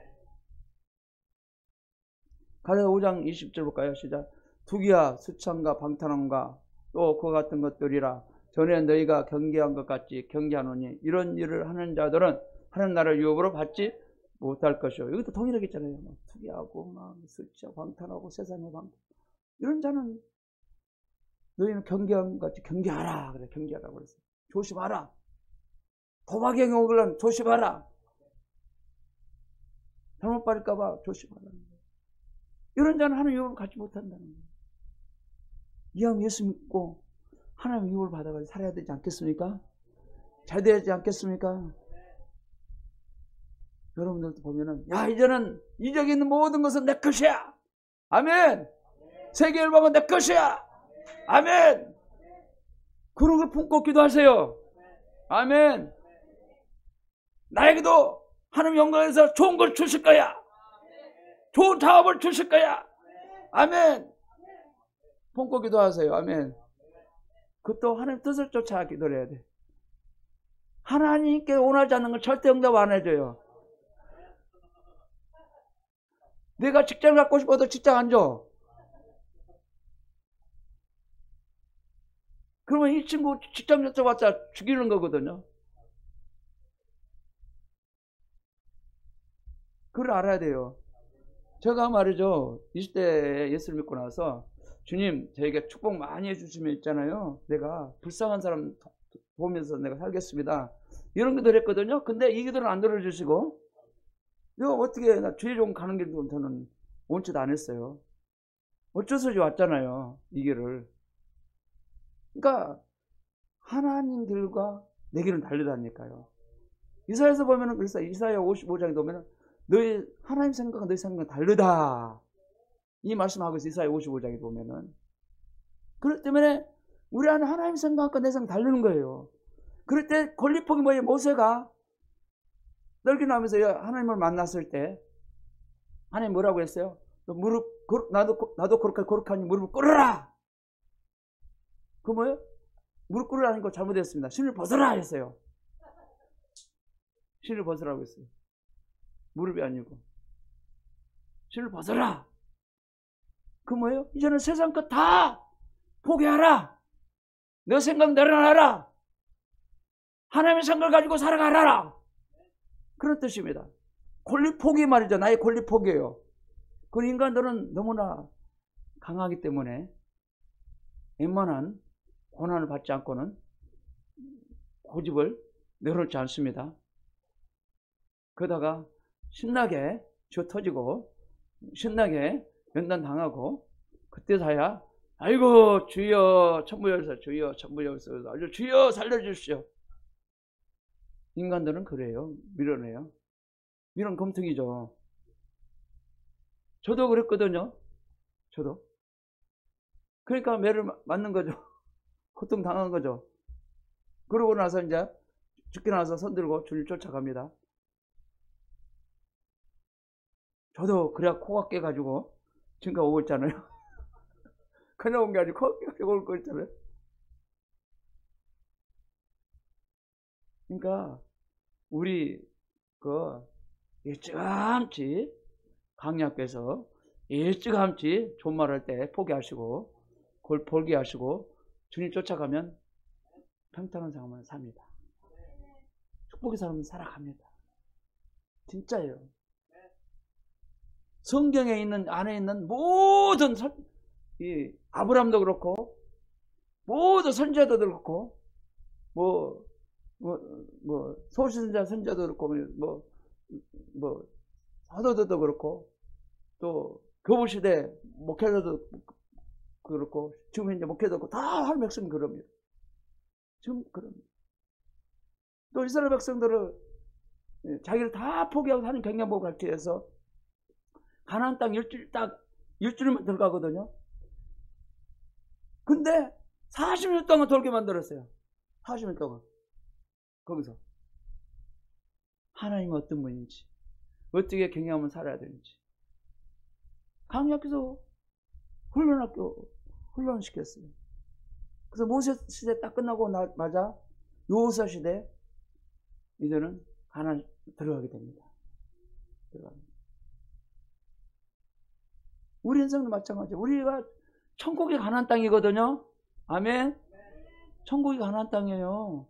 갈라디아 5장 20절 볼까요? 시작. 투기와 수창과 방탕함과 또 그와 같은 것들이라 전에 너희가 경계한 것 같이 경계하노니 이런 일을 하는 자들은 하는 나라의 유업으로 받지 못할 것이요. 이것도 동일하겠잖아요. 투기하고 막 수치하고 방탕하고 세상에 방탕. 이런 자는 너희는 경계한 것 같이 경계하라. 그래, 경계하라고 그랬어요. 조심하라. 도박에 오글란 조심하라. 잘못 빠질까봐 조심하라. 이런 자는 하나님의 유업을 갖지 못한다는 거예요. 이왕 예수 믿고 하나님의 유업을 받아가지고 살아야 되지 않겠습니까? 잘 되지 않겠습니까? 여러분들도 보면은 야 이제는 이적에 있는 모든 것은 내 것이야. 아멘. 세계 열방은 내 것이야. 아멘. 그런 걸 품고 기도하세요. 아멘. 나에게도 하나님 영광에서 좋은 걸 주실 거야. 좋은 작업을 주실 거야. 아멘. 품고 기도하세요. 아멘. 그것도 하나님 뜻을 쫓아 기도를 해야 돼. 하나님께 원하지 않는 걸 절대 응답 안 해줘요. 내가 직장을 갖고 싶어도 직장 안 줘. 그러면 이 친구 직장 여쭤봤자 죽이는 거거든요. 그걸 알아야 돼요. 제가 말이죠. 20대에 예수를 믿고 나서 주님 저에게 축복 많이 해주시면 있잖아요. 내가 불쌍한 사람 보면서 내가 살겠습니다. 이런 기도를 했거든요. 근데 이 기도를 안 들어주시고 내가 어떻게 나 주의 종 가는 길도 저는 원치도 안 했어요. 어쩔 수 없이 왔잖아요. 이 길을. 그러니까 하나님 길과 내 길은 다르다니까요. 이사야에서 보면은 그래서 이사야 55장에 보면은 너희 하나님 생각과 너희 생각은 다르다. 이 말씀하고 있어요. 이사야 55장에 보면은. 그렇기 때문에 우리 안에 하나님 생각과 내 생각 다르는 거예요. 그럴 때 권리폭이 뭐예요? 모세가 넓게 나오면서 하나님을 만났을 때 하나님 뭐라고 했어요? 너 나도 거룩하니 무릎을 꿇어라. 그 뭐예요? 무릎 꿇으라는 거 잘못했습니다. 신을 벗어라 했어요. 신을 벗으라고 했어요. 무릎이 아니고 신을 벗어라. 그 뭐예요? 이제는 세상 것 다 포기하라. 너 생각 내려놔라. 하나님의 생각을 가지고 살아가라. 그런 뜻입니다. 권리 포기 말이죠. 나의 권리 포기예요. 그 인간들은 너무나 강하기 때문에 웬만한 고난을 받지 않고는 고집을 내려놓지 않습니다. 그러다가 신나게 쥐어 터지고 신나게 면단당하고 그때서야 아이고 주여 천부열사 주여 천부열사 아주 주여 살려주십시오. 인간들은 그래요. 밀어내요. 이런 검통이죠. 저도 그랬거든요. 저도. 그러니까 매를 맞는 거죠. 고통 당한 거죠. 그러고 나서 이제 죽고 나서 손들고 주를 쫓아갑니다. 저도 그래야 코가 깨가지고 지금까지 오고 있잖아요. 그냥 온 게 아니고 코가 깨가지고 올 거 있잖아요. 그러니까 우리 일찌감치 강약께서 일찌감치 존말할 때 포기하시고 그걸 포기하시고 주님 쫓아가면 평탄한 삶을 삽니다. 축복의 삶은 살아갑니다. 진짜예요. 성경에 있는 안에 있는 모든 이 아브라함도 그렇고 모든 선지자도 그렇고 뭐 소신자 선지자도 그렇고 뭐 사도들도 그렇고 또 교부시대 목회자도 그렇고 지금 현재 목회자도 그렇고 다 하나님 백성이 그럽니다. 지금 그럽니다. 또 이스라엘 백성들을 자기를 다 포기하고 하는 경량복을 갖기 위해서 가나안 땅 일주일만 들어가거든요. 근데 40년 동안 돌게 만들었어요. 40년 동안. 거기서 하나님은 어떤 분인지, 어떻게 경영하면 살아야 되는지 강약해서 훈련시켰어요. 그래서 모세 시대 딱 끝나고 나자 여호수아 시대 이제는 가나안 들어가게 됩니다. 우리 인생도 마찬가지예요. 우리가 천국이 가나안 땅이거든요. 아멘. 천국이 가나안 땅이에요.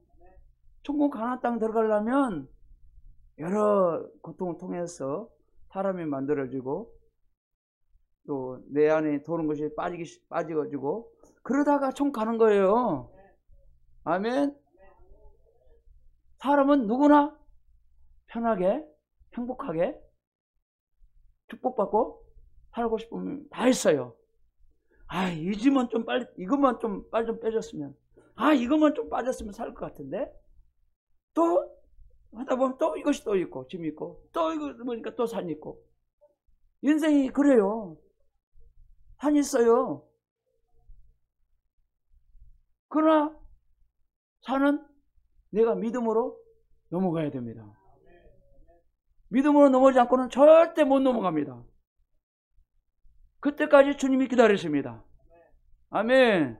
천국 가나안 땅 들어가려면 여러 고통을 통해서 사람이 만들어지고 또 내 안에 도는 것이 빠지가지고 그러다가 천국 가는 거예요. 아멘. 사람은 누구나 편하게 행복하게 축복받고 살고 싶으면 다 했어요. 이 짐은 좀 빨리, 이것만 좀 빨리 좀 빼줬으면, 이것만 좀 빠졌으면 살 것 같은데, 또 하다 보면 또 이것이 또 있고, 짐이 있고, 또 이거 보니까 또 산이 있고. 인생이 그래요. 산이 있어요. 그러나 산은 내가 믿음으로 넘어가야 됩니다. 믿음으로 넘어가지 않고는 절대 못 넘어갑니다. 그때까지 주님이 기다리십니다. 아멘.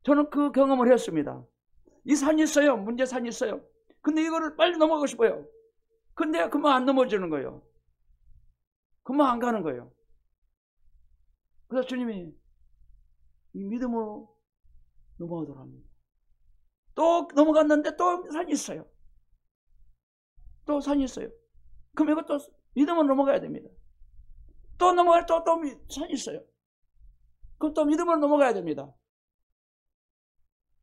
저는 그 경험을 했습니다. 이 산이 있어요. 문제산이 있어요. 근데 이거를 빨리 넘어가고 싶어요. 근데 그만 안 넘어지는 거예요. 그만 안 가는 거예요. 그래서 주님이 이 믿음으로 넘어가도록 합니다. 또 넘어갔는데 또 산이 있어요. 또 산이 있어요. 그럼 이것도 믿음으로 넘어가야 됩니다. 또 넘어갈 또 산이 있어요. 그럼 또 믿음으로 넘어가야 됩니다.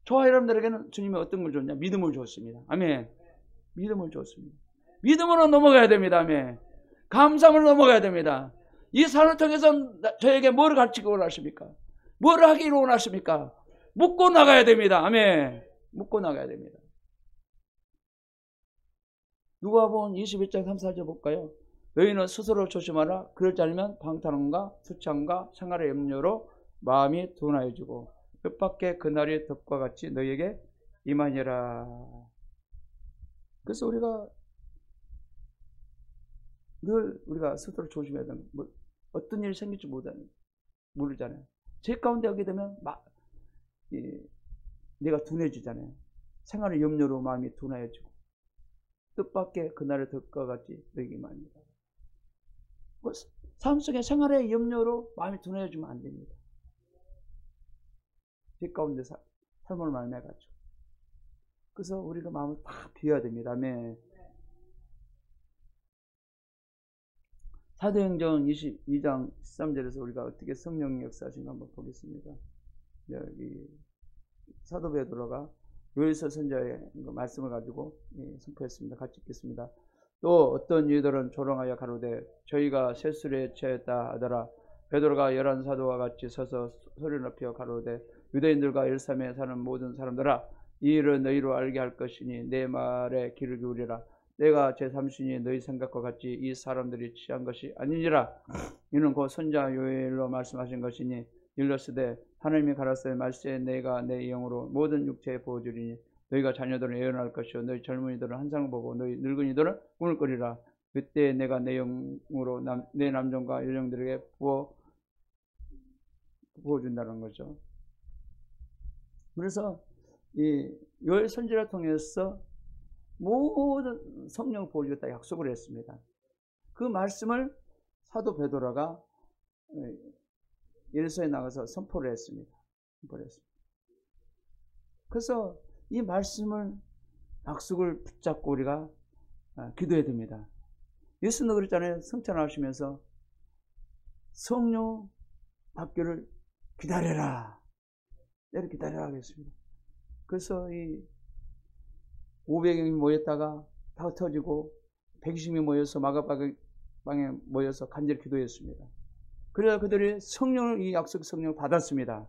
저와 여러분들에게는 주님이 어떤 걸 줬냐? 믿음을 줬습니다. 아멘. 믿음을 줬습니다. 믿음으로 넘어가야 됩니다. 아멘. 감사함으로 넘어가야 됩니다. 이 산을 통해서 저에게 뭐를 가르치고 원하십니까? 뭐를 하기로 원하십니까? 묻고 나가야 됩니다. 아멘. 묻고 나가야 됩니다. 누가복음 21장 3, 4절 볼까요? 너희는 스스로 조심하라. 그럴 줄 알면 방탕함과 수창과 생활의 염려로 마음이 둔하여지고 뜻밖의 그날이 덮과 같이 너희에게 임하니라. 그래서 우리가 늘 우리가 스스로 조심해야 되는 어떤 일이 생길지 모르잖아요. 제 가운데 오게 되면 내가 둔해지잖아요. 생활의 염려로 마음이 둔하여지고 뜻밖의 그날의 덮과 같이 너희에게 임하니라. 삶 속에 생활의 염려로 마음이 둔해지면 안 됩니다. 제 가운데 삶을 말미암아가지고. 그래서 우리가 마음을 다 비워야 됩니다. 아멘. 사도행전 22장 13절에서 우리가 어떻게 성령의 역사하신가 한번 보겠습니다. 여기 사도 베드로가 요엘서 선지자의 말씀을 가지고 선포했습니다. 같이 읽겠습니다. 또 어떤 유대들은 조롱하여 가로되 저희가 세술에 취했다 하더라. 베드로가 열한 사도와 같이 서서 소리를 높여 가로되 유대인들과 예루살렘에 사는 모든 사람들아 이 일을 너희로 알게 할 것이니 내 말에 귀를 기울이라. 내가 제3신이 너희 생각과 같이 이 사람들이 취한 것이 아니니라. 이는 곧 선지자 요엘로 말씀하신 것이니 일러스되 하나님이 가라사대 말세에 내가 내 영으로 모든 육체에 부어주리니 너희가 자녀들은 예언할 것이요 너희 젊은이들은 환상을 보고 너희 늙은이들은 꿈을 꾸리라. 그때 내가 내 영으로 내 남종과 여종들에게 부어준다는 거죠. 그래서 이 요엘 선지자를 통해서 모든 성령을 부어주겠다 약속을 했습니다. 그 말씀을 사도 베드로가 예루살렘에 나가서 선포를 했습니다. 그래서 이 말씀을 약속을 붙잡고 우리가 기도해야 됩니다. 예수님도 그랬잖아요. 성찬하시면서 성령 받기를 기다려라. 때를 기다려라 하겠습니다. 그래서 이 500명이 모였다가 다 터지고 120명이 모여서 마가방에 모여서 간절히 기도했습니다. 그래서 그들이 성령을, 이 약속 성령을 받았습니다.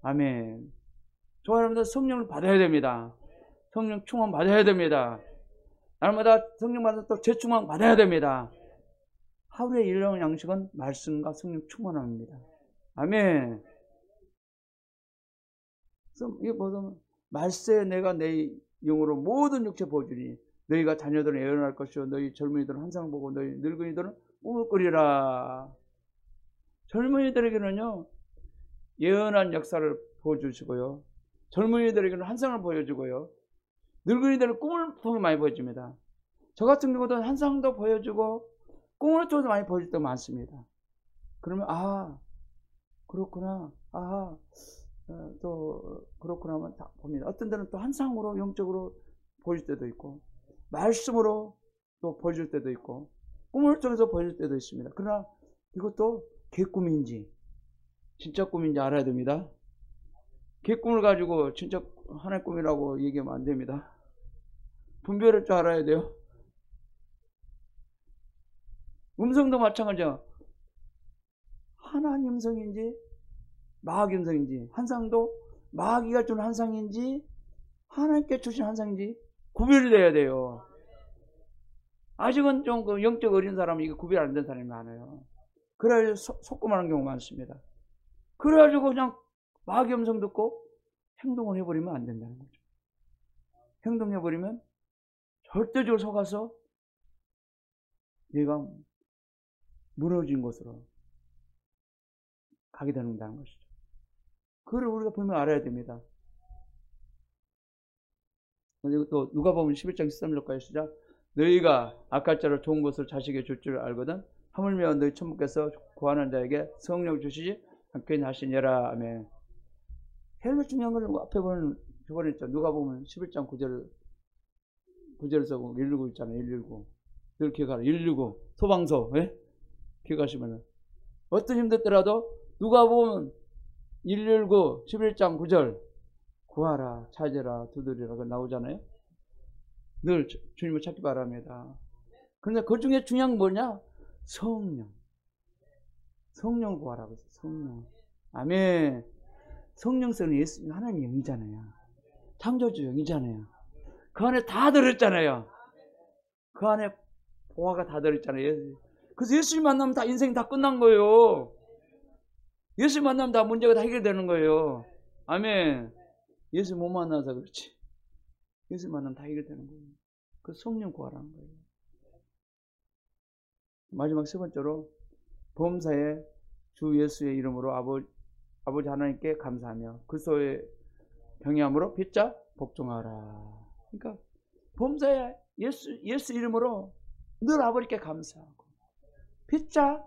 아멘. 저 사람들 성령을 받아야 됩니다. 성령 충만 받아야 됩니다. 날마다 성령 받아 또 재충만 받아야 됩니다. 하루의 일용 양식은 말씀과 성령 충만합니다. 아멘. 이게 뭐냐면 말세 내가 내 영으로 모든 육체 보여주니 너희가 자녀들은 예언할 것이요 너희 젊은이들은 환상 보고 너희 늙은이들은 꿈을 꾸리라. 젊은이들에게는요 예언한 역사를 보여주시고요, 젊은이들에게는 환상을 보여주고요, 늙은이들은 꿈을 통해 많이 보여줍니다. 저 같은 경우도 환상도 보여주고 꿈을 통해서 많이 보여줄 때가 많습니다. 그러면 아 그렇구나, 또 그렇구나 하면 딱 봅니다. 어떤 데는 또 환상으로 영적으로 보여줄 때도 있고 말씀으로 또 보여줄 때도 있고 꿈을 통해서 보여줄 때도 있습니다. 그러나 이것도 개꿈인지 진짜 꿈인지 알아야 됩니다. 개꿈을 가지고 진짜 하나의 꿈이라고 얘기하면 안 됩니다. 분별할 줄 알아야 돼요. 음성도 마찬가지야. 하나님 음성인지 마귀 음성인지, 환상도 마귀가 준 환상인지 하나님께 주신 환상인지 구별이 돼야 돼요. 아직은 좀 그 영적 어린 사람은 이거 구별 안 된 사람이 많아요. 그래가지고 속고만한 경우가 많습니다. 그래가지고 그냥 마귀 음성 듣고 행동을 해버리면 안 된다는 거죠. 행동해버리면 절대적으로 속아서 얘가 무너진 곳으로 가게 된다는 것이죠. 그걸 우리가 분명히 알아야 됩니다. 그리고 또 누가복음 11장 13절까지 시작. 너희가 악할자로 좋은 것을 자식에게 줄 줄 알거든 하물며 너희 천부께서 구하는 자에게 성령 주시지 않겠냐 하시니라. 아멘. 제일 중요한 걸 앞에 보면 저번에 있죠. 누가복음 11장 9절에서 119 있잖아요. 119 늘 기억하라. 119 소방서, 예? 기억하시면 어떤 힘들더라도 누가복음 119 11장 9절 구하라 찾으라 두드리라 그 나오잖아요. 늘 주님을 찾기 바랍니다. 그런데 그 중에 중요한 건 뭐냐? 성령을 구하라고 했어요. 성령. 아멘. 성령성은 예수 하나님의 영이잖아요. 창조주 영이잖아요. 그 안에 다 들었잖아요. 그 안에 보화가 다 들었잖아요. 그래서 예수님 만나면 다 인생이 다 끝난 거예요. 예수 만나면 다 문제가 다 해결되는 거예요. 아멘. 예수 못 만나서 그렇지. 예수 만나면 다 해결되는 거예요. 그 성령 구하라는 거예요. 마지막 세 번째로 범사에 주 예수의 이름으로 아버지 하나님께 감사하며 그리스도의 경외함으로 빚자 복종하라. 그러니까 범사에 예수 이름으로 늘 아버지께 감사하고 빚자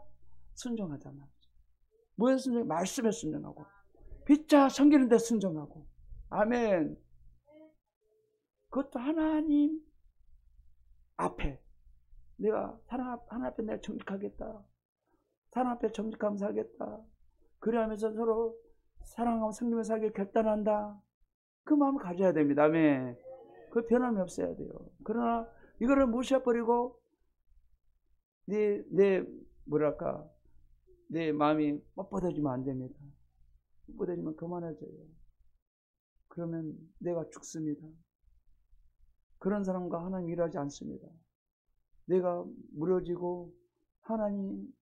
순종하자 말이죠. 뭐에 순종? 말씀에 순종하고 빚자 섬기는 데 순종하고. 아멘. 그것도 하나님 앞에 내가 하나님 앞에 내가 정직하겠다. 하나님 앞에 정직하면서 살겠다. 그래하면서 서로 사랑하고 섬기면서 살길 결단한다. 그 마음을 가져야 됩니다. 아멘. 그 변함이 없어야 돼요. 그러나 이거를 무시해버리고 내 마음이 뻣뻣해지면 안 됩니다. 뻣뻣해지면 그만해져요. 그러면 내가 죽습니다. 그런 사람과 하나님 일하지 않습니다. 내가 무너지고 하나님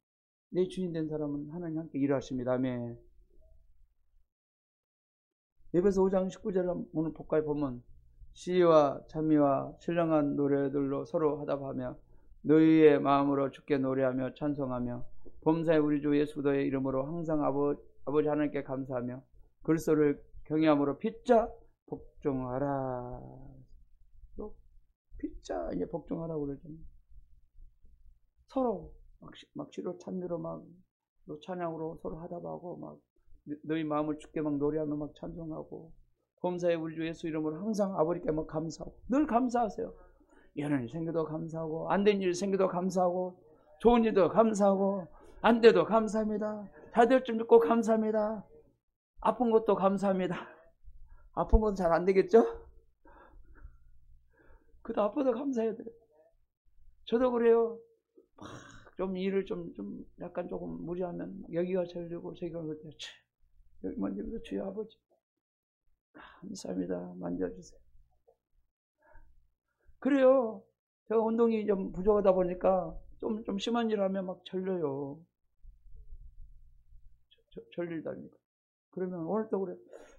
내 주인 된 사람은 하나님 함께 일하십니다. 아멘. 에베소 5장 19절 오늘 복가에 보면 시와 찬미와 신령한 노래들로 서로 화답하며 너희의 마음으로 주께 노래하며 찬송하며 범사에 우리 주 예수 그리스도의 이름으로 항상 아버지 하나님께 감사하며 그리스도를 경외함으로 빚자 복종하라. 또 빚자 이제 복종하라고 그러잖아요. 서로 막 시로 찬미로 막 찬양으로 서로 화답하고 막 너희 마음을 주께 막 노래하며 막 찬송하고 범사에 우리 주 예수 이름으로 항상 아버지께 막 감사하고 늘 감사하세요. 연연이 생겨도 감사하고 안 된 일 생겨도 감사하고 좋은 일도 감사하고 안 돼도 감사합니다. 잘 될 줄 믿고 감사합니다. 아픈 것도 감사합니다. 아픈 건 잘 안 되겠죠? 그래도 아파도 감사해야 돼요. 저도 그래요. 막 좀 일을 좀 약간 조금 무리하면 여기가 절리고 저기가 그때 여기 만지면서 주여 아버지 감사합니다. 만져주세요. 그래요. 제가 운동이 좀 부족하다 보니까 좀 심한 일 하면 막 절려요. 절릴다니까. 그러면 오늘 또 그래.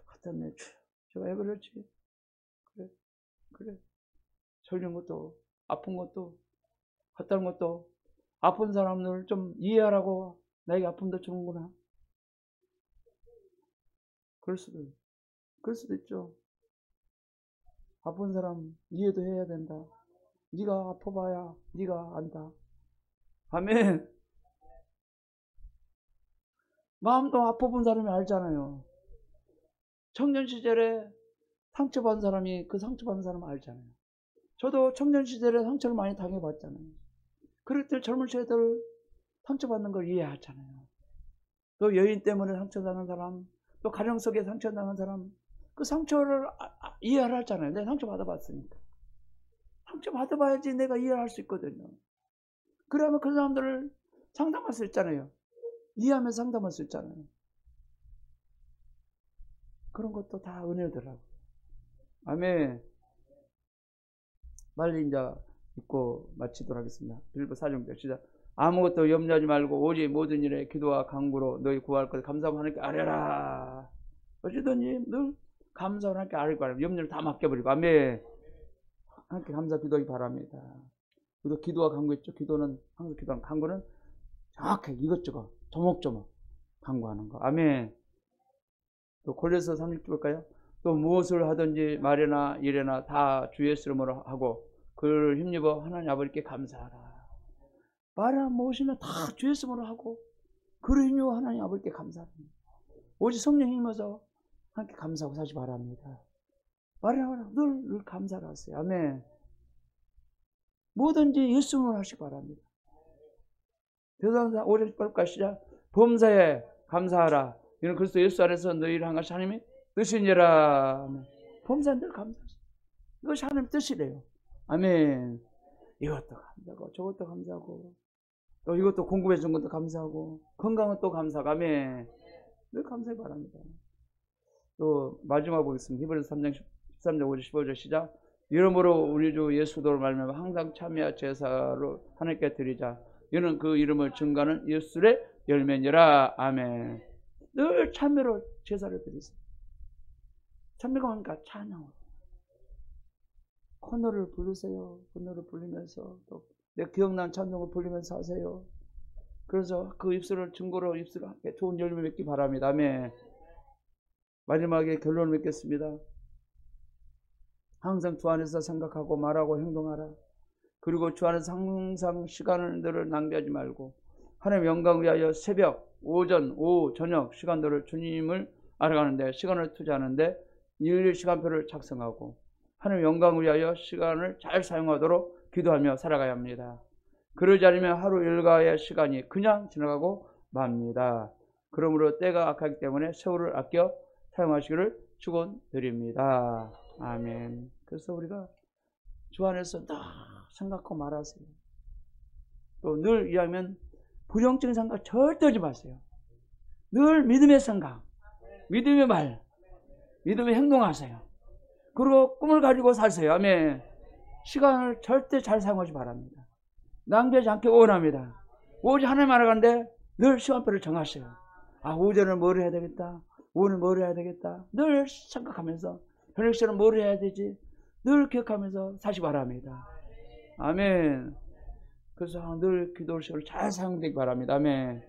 하여튼 제가 왜 그랬지? 그래. 절린 것도, 아픈 것도, 갔다는 것도, 아픈 사람들 좀 이해하라고 나에게 아픔도 주는구나. 그럴 수도 있죠. 아픈 사람 이해도 해야 된다. 네가 아파봐야 네가 안다. 아멘. 마음도 아파본 사람이 알잖아요. 청년 시절에 상처받은 사람이 그 상처받은 사람을 알잖아요. 저도 청년 시절에 상처를 많이 당해봤잖아요. 그럴 때 젊은 세대들 상처받는 걸 이해하잖아요. 또 여인 때문에 상처당한 사람, 또 가정 속에 상처당한 사람, 그 상처를 이해를 하잖아요. 내가 상처 받아봤으니까. 상처 받아봐야지 내가 이해를 할 수 있거든요. 그러면 그 사람들을 상담할 수 있잖아요. 이해하면서 상담할 수 있잖아요. 그런 것도 다 은혜더라고요. 아멘. 빨리 이제 읽고 마치도록 하겠습니다. 빌립보 4장 시작. 아무것도 염려하지 말고 오직 모든 일에 기도와 간구로 너희 구할 것 감사하고 하나님께 아뢰라. 어찌든지 늘 감사하고 하나님께 아뢰고 바랍니다. 염려를 다 맡겨버리고 아멘. 하나님께 감사 기도하기 바랍니다. 그래도 기도와 간구 있죠. 기도는 항상 기도하는 간구는 정확하게 이것저것 조목조목 간구하는 거. 아멘. 또 골로새 3장 볼까요? 또 무엇을 하든지 말이나 일이나 다 주 예수 이름으로 하고 그를 힘입어 하나님 아버지께 감사하라. 말이나 무엇이나 다 주 예수 이름으로 하고 그를 힘입어 하나님 아버지께 감사합니다. 오직 성령 힘입어서 하나님께 감사하고 사시 바랍니다. 말이나 늘 감사를 하세요. 아멘. 뭐든지 예수 이름으로 하시기 바랍니다. 대사상 5장 18절까지 시작. 범사에 감사하라. 이는 그리스도 예수 안에서 너희를 한 것이 하나님의 뜻이니라. 범사에 늘 감사하세요. 이것이 하나님의 뜻이래요. 아멘. 이것도 감사하고 저것도 감사하고 또 이것도 궁금해 준 것도 감사하고 건강은 또 감사하고 아멘. 늘 감사해 바랍니다. 또 마지막 보겠습니다. 히브리서 3장 13절 5절 15절 시작. 이러므로 우리 주 예수 그리스도로 말미암아 항상 참여와 제사로 하나님께 드리자. 이는 그 이름을 증거하는 예수의 열매니라. 아멘. 늘 참여로 제사를 드리세요. 참여가 뭡니까? 찬양으로. 코너를 부르세요. 코너를 부르면서 또 내 기억나는 찬송을 부르면서 하세요. 그래서 그 입술을 증거로 입술을 좋은 열매 맺기 바랍니다. 아멘. 마지막에 결론을 맺겠습니다. 항상 주 안에서 생각하고 말하고 행동하라. 그리고 주 안에서 항상 시간을 늘 낭비하지 말고 하나님의 영광을 위하여 새벽, 오전, 오후, 저녁 시간들을 주님을 알아가는데 시간을 투자하는데 일 시간표를 작성하고 하나님의 영광을 위하여 시간을 잘 사용하도록 기도하며 살아가야 합니다. 그러지 않으면 하루 일과의 시간이 그냥 지나가고 맙니다. 그러므로 때가 악하기 때문에 세월을 아껴 사용하시기를 축원드립니다. 아멘. 그래서 우리가 주 안에서 늘 생각하고 말하세요. 또 늘 이하면 부정적인 생각 절대 하지 마세요. 늘 믿음의 생각, 믿음의 말, 믿음의 행동하세요. 그리고 꿈을 가지고 사세요. 아멘. 시간을 절대 잘 사용하지 바랍니다. 낭비하지 않게 원합니다. 오직 하나님 알아가는데 늘 시간표를 정하세요. 아, 오전은 뭘 해야 되겠다. 오늘 뭘 해야 되겠다. 늘 생각하면서 저녁 시간은 뭘 해야 되지. 늘 기억하면서 사시 바랍니다. 아멘. 그래서 늘 기도 시간을 잘 사용되기 바랍니다. 아멘.